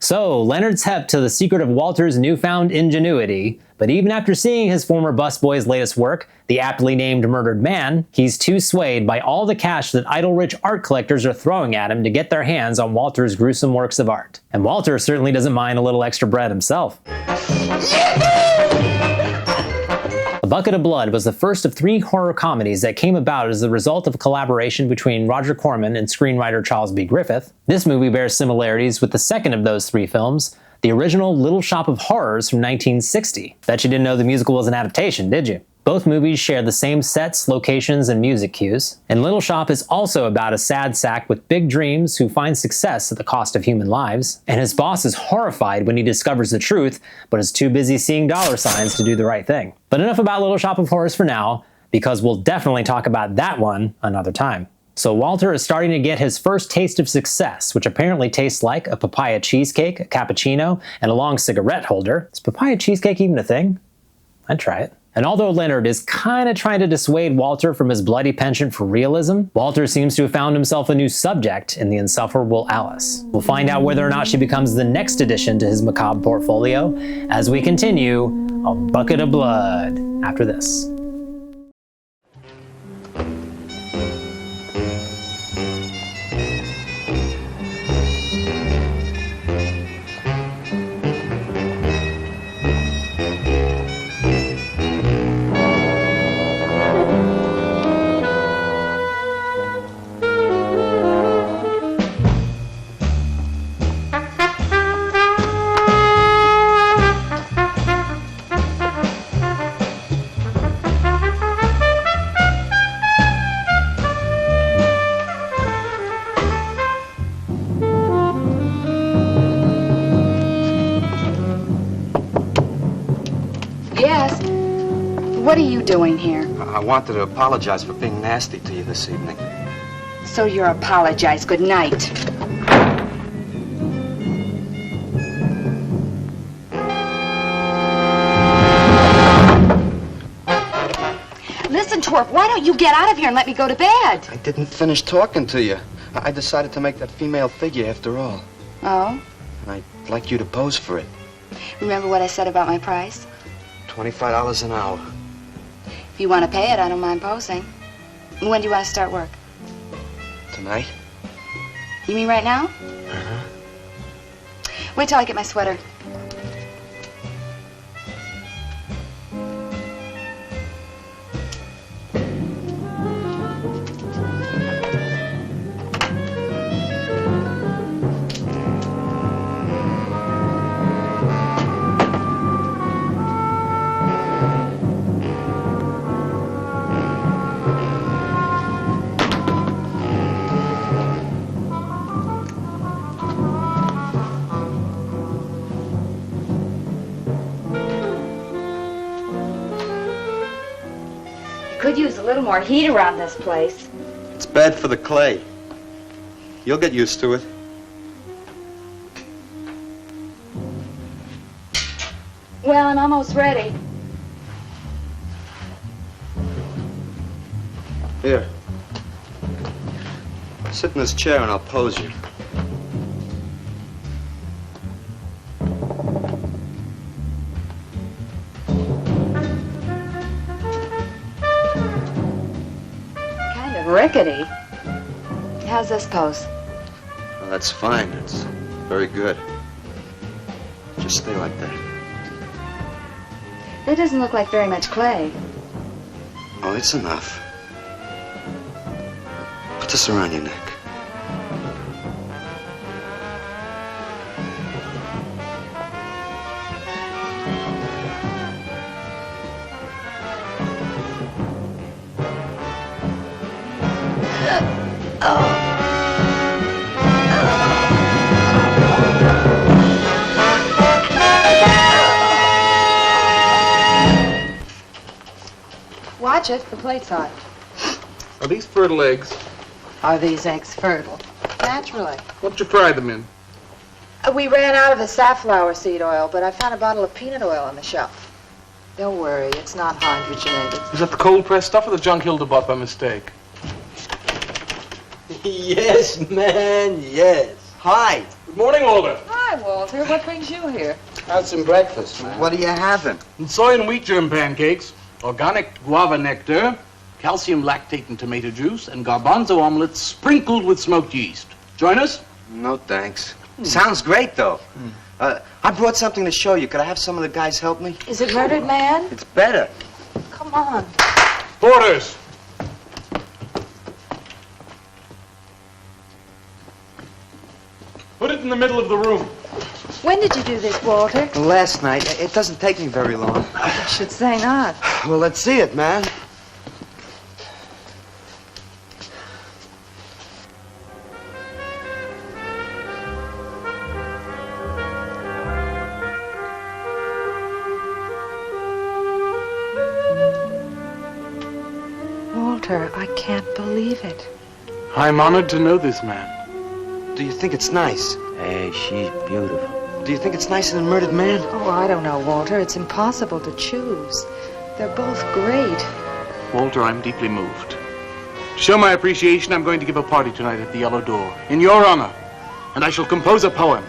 So, Leonard's hep to the secret of Walter's newfound ingenuity, but even after seeing his former busboy's latest work, the aptly named Murdered Man, he's too swayed by all the cash that idle-rich art collectors are throwing at him to get their hands on Walter's gruesome works of art. And Walter certainly doesn't mind a little extra bread himself. A Bucket of Blood was the first of 3 horror comedies that came about as the result of a collaboration between Roger Corman and screenwriter Charles B. Griffith. This movie bears similarities with the second of those 3 films, the original Little Shop of Horrors from 1960. Bet you didn't know the musical was an adaptation, did you? Both movies share the same sets, locations, and music cues. And Little Shop is also about a sad sack with big dreams who finds success at the cost of human lives. And his boss is horrified when he discovers the truth, but is too busy seeing dollar signs to do the right thing. But enough about Little Shop of Horrors for now, because we'll definitely talk about that one another time. So Walter is starting to get his first taste of success, which apparently tastes like a papaya cheesecake, a cappuccino, and a long cigarette holder. Is papaya cheesecake even a thing? I'd try it. And although Leonard is kinda trying to dissuade Walter from his bloody penchant for realism, Walter seems to have found himself a new subject in the insufferable Alice. We'll find out whether or not she becomes the next addition to his macabre portfolio as we continue A Bucket of Blood after this. Yes. What are you doing here? I wanted to apologize for being nasty to you this evening. So you're apologize. Good night. Listen, Twerp, why don't you get out of here and let me go to bed? I didn't finish talking to you. I decided to make that female figure after all. Oh? And I'd like you to pose for it. Remember what I said about my price? $25 an hour. If you want to pay it, I don't mind posing. When do you want to start work? Tonight? You mean right now? Uh-huh. Wait till I get my sweater. Could use a little more heat around this place. It's bad for the clay. You'll get used to it. Well, I'm almost ready. Here. Sit in this chair and I'll pose you. Kind of rickety. How's this pose? Well, that's fine. It's very good. Just stay like that. That doesn't look like very much clay. Oh, it's enough. Put this around your neck. Watch it, the plate's hot. Are these fertile eggs? Are these eggs fertile? Naturally. What'd you fry them in? We ran out of the safflower seed oil, but I found a bottle of peanut oil on the shelf. Don't worry, it's not hydrogenated. Is that the cold pressed stuff or the junk Hilda bought by mistake? Yes, man, yes. Hi. Good morning, Walter. Hi, Walter. What brings you here? How's some breakfast, man? What are you having? Soy and wheat germ pancakes, organic guava nectar, calcium lactate and tomato juice, and garbanzo omelets sprinkled with smoked yeast. Join us? No, thanks. Sounds great, though. I brought something to show you. Could I have some of the guys help me? Is it Murdered Man? It's better. Come on. Porters! Put it in the middle of the room. When did you do this, Walter? Last night. It doesn't take me very long. I should say not. Well, let's see it, man. Walter, I can't believe it. I'm honored to know this man. Do you think it's nice? Hey, she's beautiful. Do you think it's nicer than Murdered Man? Oh, I don't know, Walter. It's impossible to choose. They're both great. Walter, I'm deeply moved. To show my appreciation, I'm going to give a party tonight at the Yellow Door, in your honor. And I shall compose a poem.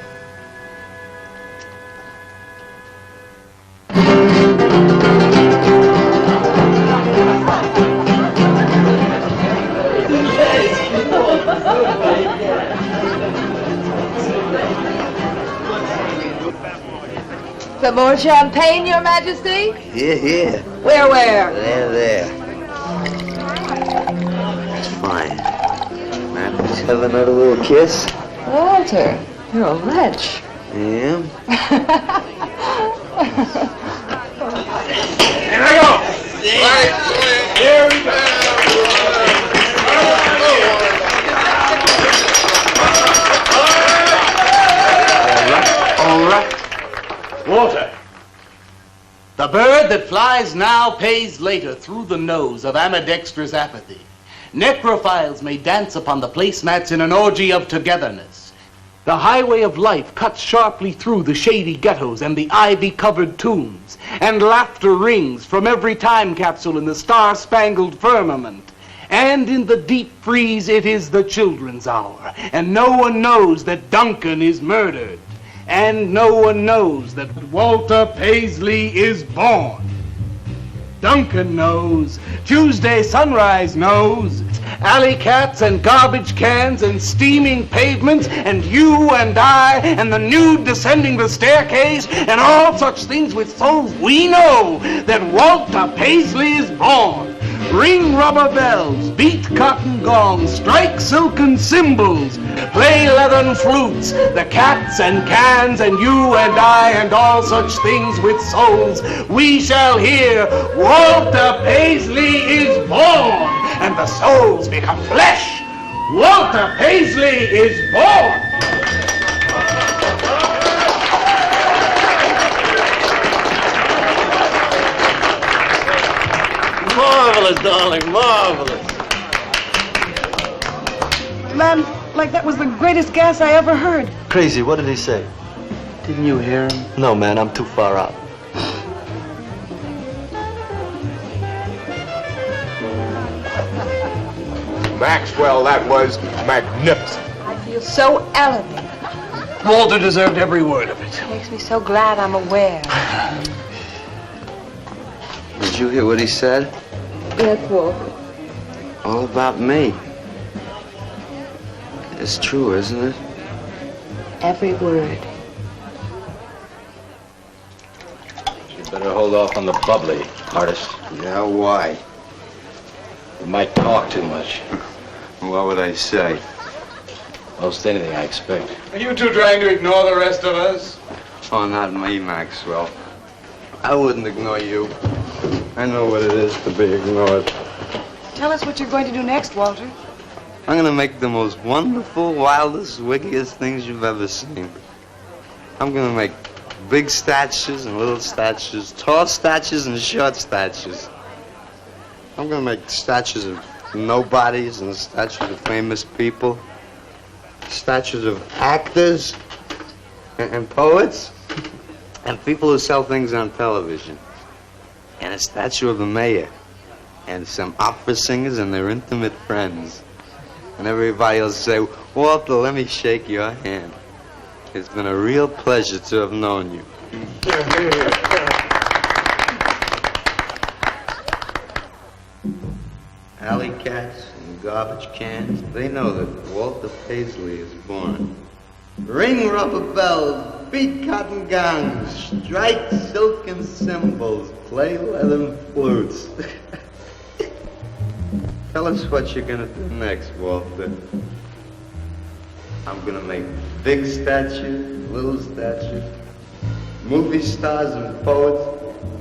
Some more champagne, Your Majesty? Here. Where? There. That's fine. Man, let's have another little kiss. Walter, you're a wretch. Yeah? Here I go! Here we go! All right. Walter. The bird that flies now pays later through the nose of ambidextrous apathy. Necrophiles may dance upon the placemats in an orgy of togetherness. The highway of life cuts sharply through the shady ghettos and the ivy-covered tombs, and laughter rings from every time capsule in the star-spangled firmament. And in the deep freeze it is the children's hour, and no one knows that Duncan is murdered. And no one knows that Walter Paisley is born. Duncan knows. Tuesday sunrise knows. Alley cats and garbage cans and steaming pavements and you and I and the nude descending the staircase and all such things with souls, we know that Walter Paisley is born. Ring rubber bells, beat cotton gongs, strike silken cymbals, play leathern flutes, the cats and cans and you and I and all such things with souls. We shall hear Walter Paisley is born, and the souls become flesh. Walter Paisley is born. Marvelous, darling, marvelous. Man, like that was the greatest gas I ever heard. Crazy, what did he say? Didn't you hear him? No, man, I'm too far out. Maxwell, that was magnificent. I feel so elevated. Walter deserved every word of it. It makes me so glad I'm aware. Did you hear what he said? Yes, Walter. All about me. It's true, isn't it? Every word. You better hold off on the bubbly, artist. Yeah, why? You might talk too much. What would I say? Most anything, I expect. Are you two trying to ignore the rest of us? Oh, not me, Maxwell. I wouldn't ignore you. I know what it is to be ignored. Tell us what you're going to do next, Walter. I'm gonna make the most wonderful, wildest, wickedest things you've ever seen. I'm gonna make big statues and little statues, tall statues and short statues. I'm gonna make statues of nobodies and statues of famous people, statues of actors and poets and people who sell things on television, and a statue of the mayor and some opera singers and their intimate friends. And everybody will say, Walter, let me shake your hand. It's been a real pleasure to have known you. Alley cats and garbage cans, they know that Walter Paisley is born. Ring rubber bells, beat cotton gongs, strike silken cymbals, play leathern flutes. Tell us what you're gonna do next, Walter. I'm gonna make big statues, little statues, movie stars and poets,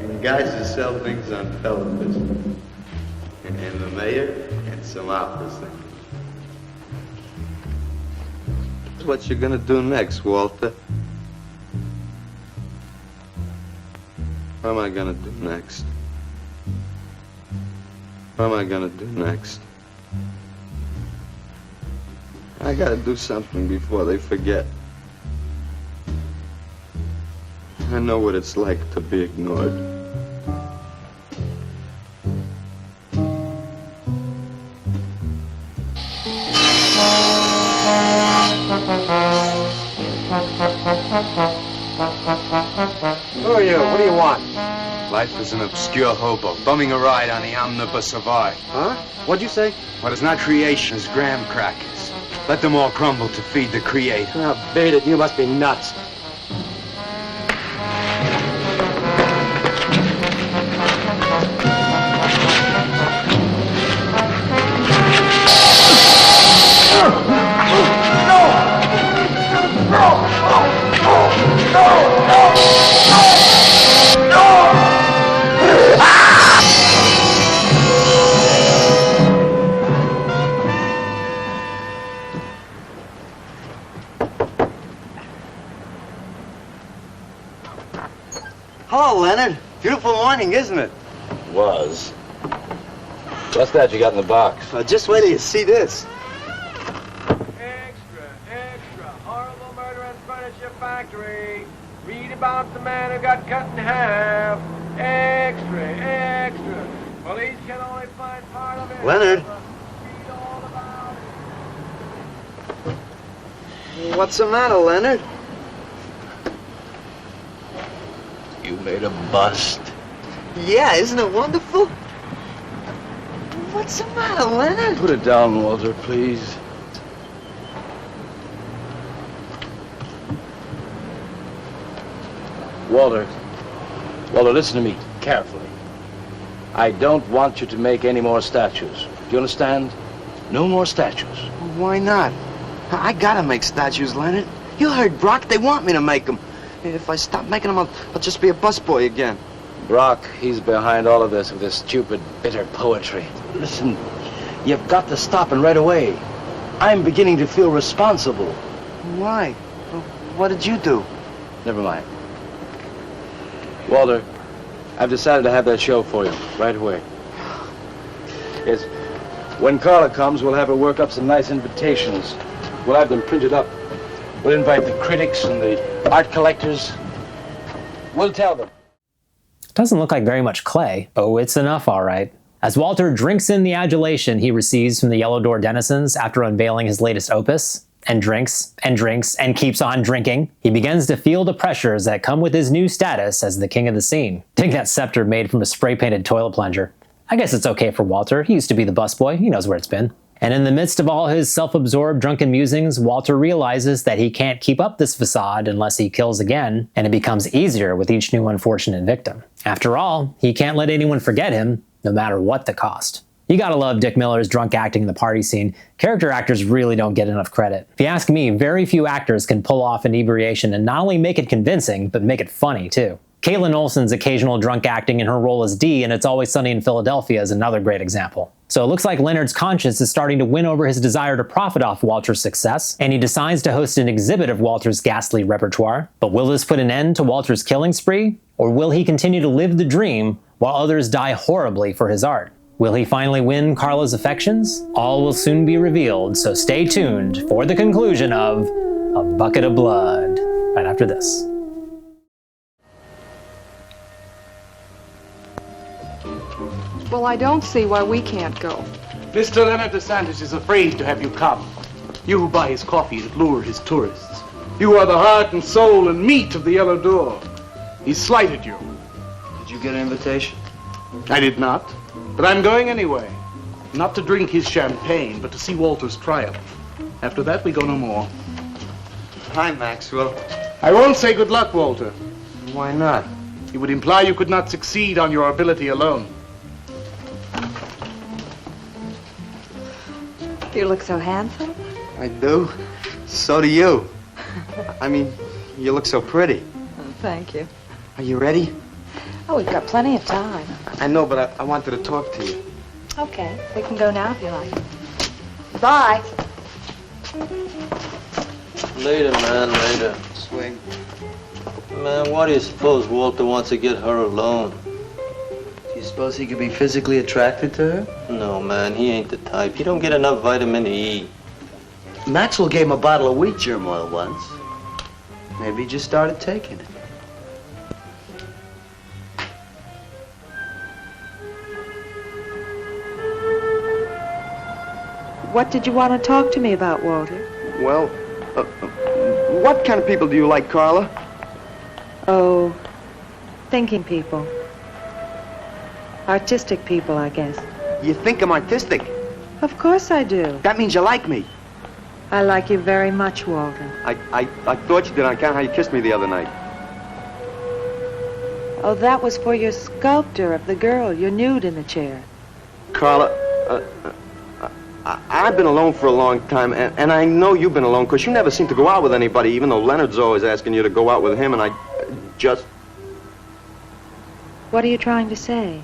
and guys who sell things on television. And the mayor and some opera singers. That's what you're gonna do next, Walter. What am I gonna do next? What am I gonna do next? I gotta do something before they forget. I know what it's like to be ignored. Who are you? What do you want? Life is an obscure hobo, bumming a ride on the omnibus of art. Huh? What'd you say? What is not creation is graham crackers. Let them all crumble to feed the creator. Oh, beat it. You must be nuts. Hello, Leonard. Beautiful morning, isn't it? Was. What's that you got in the box? Just wait till you see this. Horrible murder and furniture factory. Read about the man who got cut in half. Extra, extra. Police can only find part of it. Leonard. What's the matter, Leonard? You made a bust. Yeah, isn't it wonderful? What's the matter, Leonard? Put it down, Walter, please. Walter, listen to me carefully. I don't want you to make any more statues. Do you understand? No more statues. Why not? I gotta make statues, Leonard. You heard Brock. They want me to make them. If I stop making them, I'll just be a busboy again. Brock, he's behind all of this with his stupid, bitter poetry. Listen, you've got to stop and right away. I'm beginning to feel responsible. Why? What did you do? Never mind. Walter, I've decided to have that show for you right away. Yes, when Carla comes, we'll have her work up some nice invitations. We'll have them printed up. We'll invite the critics and the art collectors. We'll tell them. Doesn't look like very much clay. Oh, it's enough, all right. As Walter drinks in the adulation he receives from the Yellow Door denizens after unveiling his latest opus, and drinks, and drinks, and keeps on drinking, he begins to feel the pressures that come with his new status as the king of the scene. Dig that scepter made from a spray-painted toilet plunger. I guess it's okay for Walter. He used to be the busboy. He knows where it's been. And in the midst of all his self-absorbed drunken musings, Walter realizes that he can't keep up this facade unless he kills again, and it becomes easier with each new unfortunate victim. After all, he can't let anyone forget him, no matter what the cost. You gotta love Dick Miller's drunk acting in the party scene. Character actors really don't get enough credit. If you ask me, very few actors can pull off inebriation and not only make it convincing, but make it funny too. Caitlin Olsen's occasional drunk acting in her role as Dee in It's Always Sunny in Philadelphia is another great example. So it looks like Leonard's conscience is starting to win over his desire to profit off Walter's success, and he decides to host an exhibit of Walter's ghastly repertoire. But will this put an end to Walter's killing spree? Or will he continue to live the dream while others die horribly for his art? Will he finally win Carla's affections? All will soon be revealed, so stay tuned for the conclusion of A Bucket of Blood, right after this. Well, I don't see why we can't go. Mr. Leonard DeSantis is afraid to have you come. You who buy his coffee and lure his tourists. You are the heart and soul and meat of the Yellow Door. He slighted you. Did you get an invitation? I did not, but I'm going anyway. Not to drink his champagne, but to see Walter's triumph. After that, we go no more. Hi, Maxwell. I won't say good luck, Walter. Why not? It would imply you could not succeed on your ability alone. You look so handsome. I do. So do you. I mean, you look so pretty. Oh, thank you. Are you ready? Oh, we've got plenty of time. I know, but I wanted to talk to you. Okay, we can go now if you like. Bye. Later, man, later. Swing. Man, why do you suppose Walter wants to get her alone? Do you suppose he could be physically attracted to her? No, man, he ain't the type. He don't get enough vitamin E. Maxwell gave him a bottle of wheat germ oil once. Maybe he just started taking it. What did you want to talk to me about, Walter? Well, what kind of people do you like, Carla? Oh, thinking people. Artistic people, I guess. You think I'm artistic? Of course I do. That means you like me. I like you very much, Walter. I thought you did on account of how you kissed me the other night. Oh, that was for your sculptor of the girl, your nude in the chair. Carla, I've been alone for a long time, and I know you've been alone, because you never seem to go out with anybody, even though Leonard's always asking you to go out with him, and I just... What are you trying to say?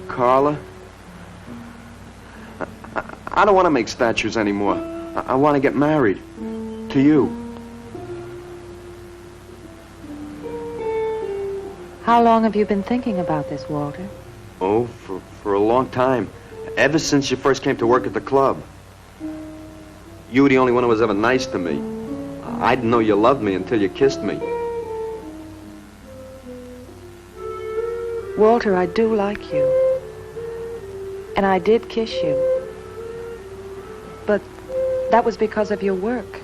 Carla, I don't want to make statues anymore. I want to get married. To you. How long have you been thinking about this, Walter? Oh, for a long time. Ever since you first came to work at the club. You were the only one who was ever nice to me. I didn't know you loved me until you kissed me. Walter, I do like you. And I did kiss you. But that was because of your work.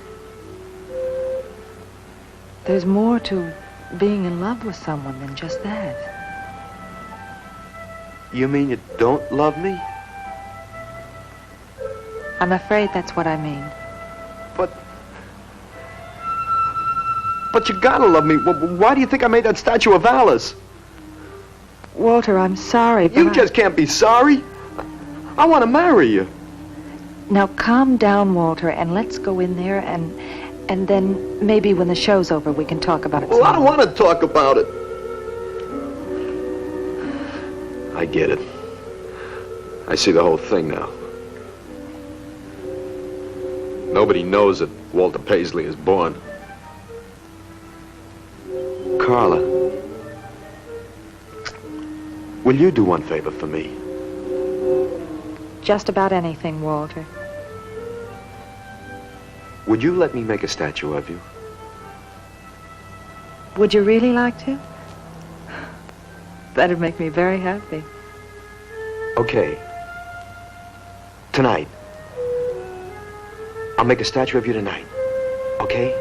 There's more to being in love with someone than just that. You mean you don't love me? I'm afraid that's what I mean. But you gotta love me. Why do you think I made that statue of Alice? Walter, I'm sorry, but You just can't be sorry. I want to marry you. Now calm down, Walter, and let's go in there and then maybe when the show's over we can talk about it. Well, I don't want to talk about it. I get it. I see the whole thing now. Nobody knows that Walter Paisley is born. Carla, will you do one favor for me? Just about anything, Walter. Would you let me make a statue of you? Would you really like to? That'd make me very happy. Okay. Tonight. I'll make a statue of you tonight. Okay?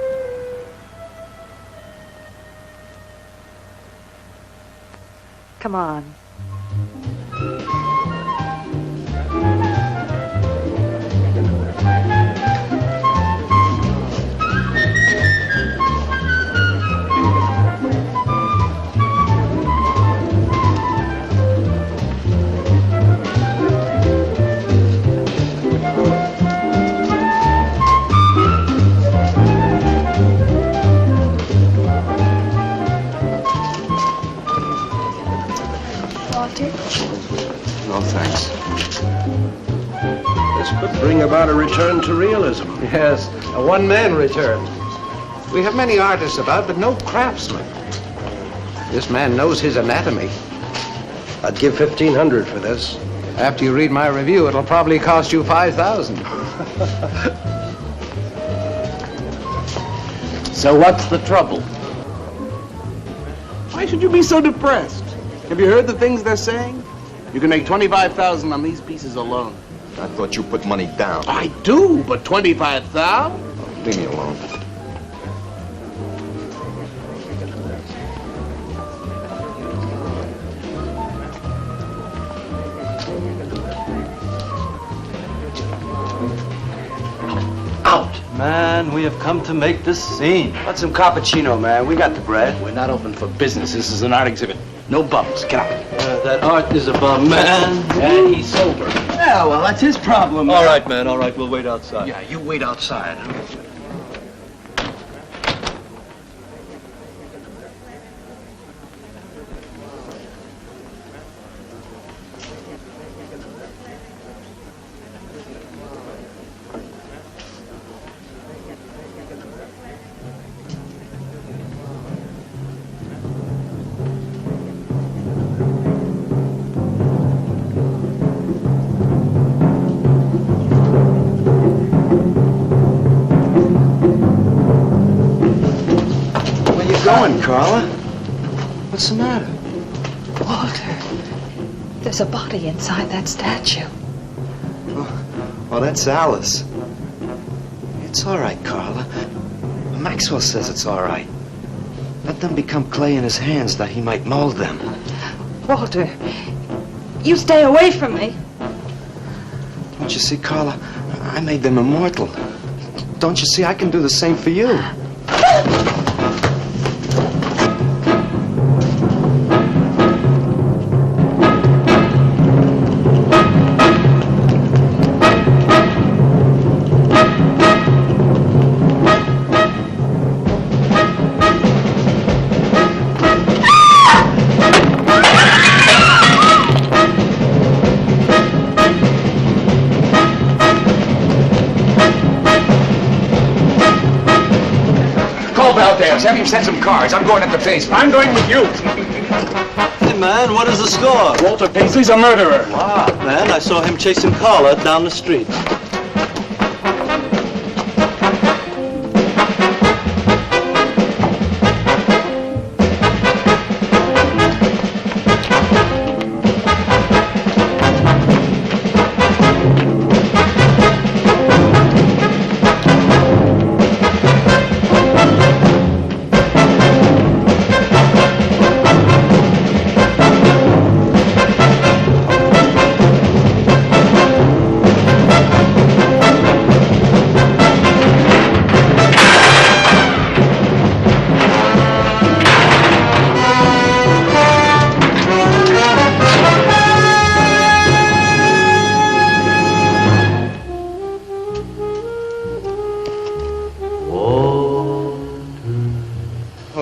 Come on. No, thanks. This could bring about a return to realism. Yes, a one-man return. We have many artists about, but no craftsmen. This man knows his anatomy. I'd give $1,500 for this. After you read my review, it'll probably cost you $5,000. So what's the trouble? Why should you be so depressed? Have you heard the things they're saying? You can make $25,000 on these pieces alone. I thought you put money down. I do, but $25,000? Leave me alone. Man, we have come to make this scene. Want some cappuccino, man? We got the bread. We're not open for business. This is an art exhibit. No bums. Get out. That art is a bum, man. And he's sober. Yeah, well, that's his problem. All right, man, all right. We'll wait outside. Yeah, you wait outside. Going, Carla? What's the matter? Walter, there's a body inside that statue. Oh, that's Alice. It's all right, Carla. Maxwell says it's all right. Let them become clay in his hands that he might mold them. Walter, you stay away from me. Don't you see, Carla? I made them immortal. Don't you see, I can do the same for you. Have him send some cards. I'm going up the basement. I'm going with you. Hey, man, what is the score? Walter Paisley's a murderer. Wow, man, I saw him chasing Carla down the street.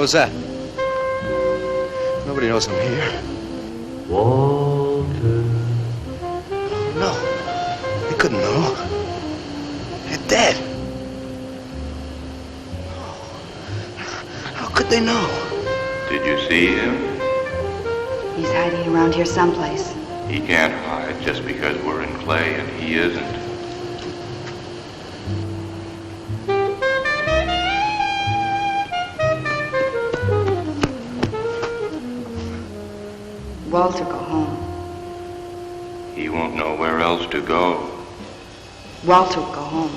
was that? Nobody knows I'm here. Walter. No, they couldn't know. They're dead. How could they know? Did you see him? He's hiding around here someplace. He can't hide just because we're in clay and he isn't. Walter, go home. He won't know where else to go. Walter, go home.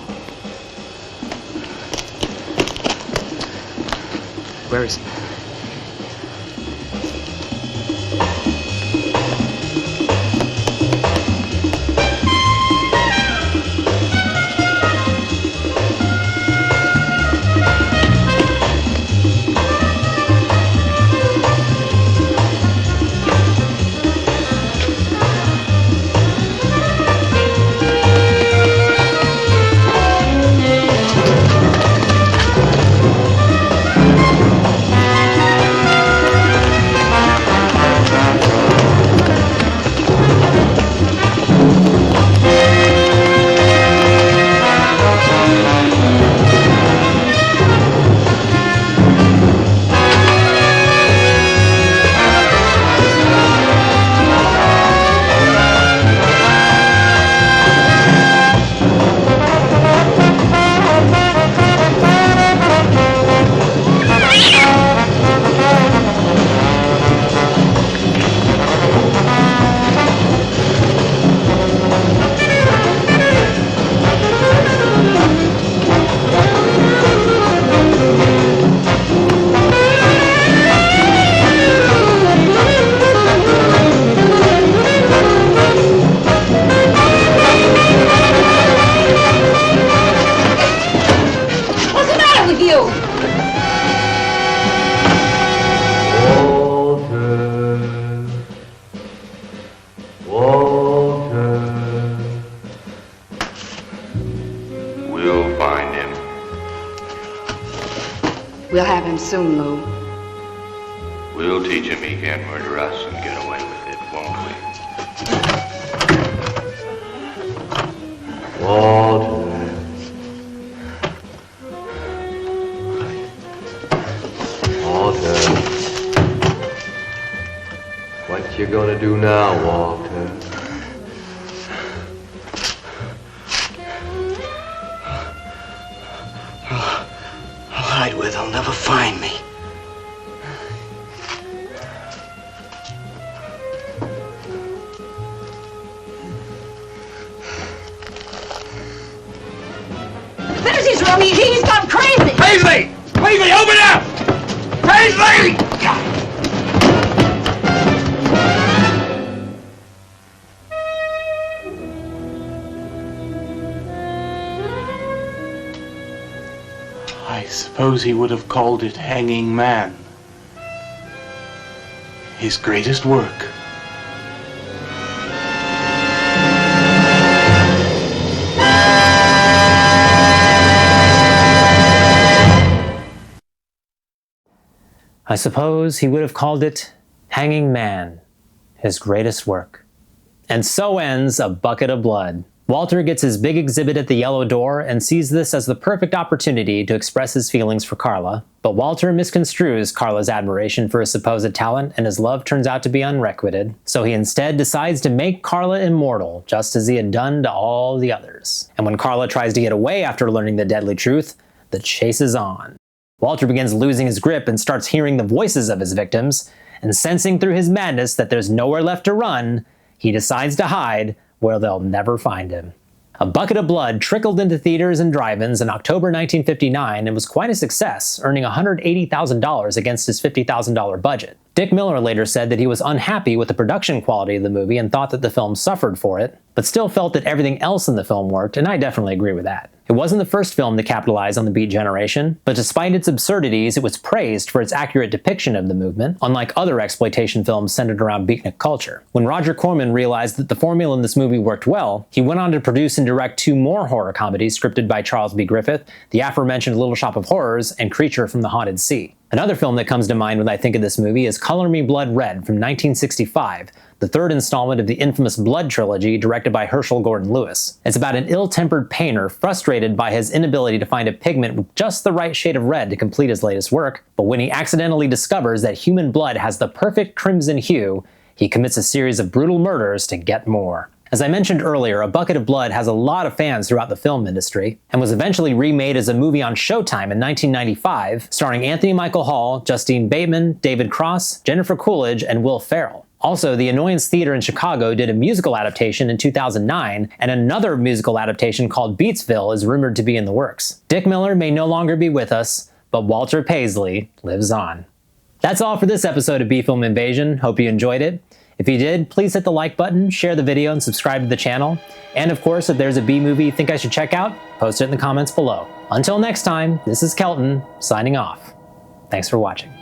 Where is he? We'll have him soon, Lou. We'll teach him he can't murder us and get away with it, won't we? Walter. Walter. What you gonna do now, Walter? I'll hide where they'll never find me. There's his room. He's gone crazy. Paisley! Paisley, open up! Paisley! I suppose he would have called it Hanging Man. His greatest work. I suppose he would have called it Hanging Man, his greatest work. And so ends A Bucket of Blood. Walter gets his big exhibit at the Yellow Door and sees this as the perfect opportunity to express his feelings for Carla, but Walter misconstrues Carla's admiration for his supposed talent and his love turns out to be unrequited, so he instead decides to make Carla immortal, just as he had done to all the others. And when Carla tries to get away after learning the deadly truth, the chase is on. Walter begins losing his grip and starts hearing the voices of his victims, and sensing through his madness that there's nowhere left to run, he decides to hide where they'll never find him. A Bucket of Blood trickled into theaters and drive-ins in October 1959 and was quite a success, earning $180,000 against his $50,000 budget. Dick Miller later said that he was unhappy with the production quality of the movie and thought that the film suffered for it, but still felt that everything else in the film worked, and I definitely agree with that. It wasn't the first film to capitalize on the Beat generation, but despite its absurdities, it was praised for its accurate depiction of the movement, unlike other exploitation films centered around beatnik culture. When Roger Corman realized that the formula in this movie worked well, he went on to produce and direct 2 more horror comedies scripted by Charles B. Griffith, the aforementioned Little Shop of Horrors and Creature from the Haunted Sea. Another film that comes to mind when I think of this movie is Color Me Blood Red from 1965, the 3rd installment of the infamous Blood trilogy directed by Herschel Gordon Lewis. It's about an ill-tempered painter frustrated by his inability to find a pigment with just the right shade of red to complete his latest work, but when he accidentally discovers that human blood has the perfect crimson hue, he commits a series of brutal murders to get more. As I mentioned earlier, A Bucket of Blood has a lot of fans throughout the film industry, and was eventually remade as a movie on Showtime in 1995, starring Anthony Michael Hall, Justine Bateman, David Cross, Jennifer Coolidge, and Will Ferrell. Also, the Annoyance Theater in Chicago did a musical adaptation in 2009, and another musical adaptation called Beatsville is rumored to be in the works. Dick Miller may no longer be with us, but Walter Paisley lives on. That's all for this episode of B-Film Invasion. Hope you enjoyed it. If you did, please hit the like button, share the video, and subscribe to the channel. And of course, if there's a B movie you think I should check out, post it in the comments below. Until next time, this is Kelton, signing off. Thanks for watching.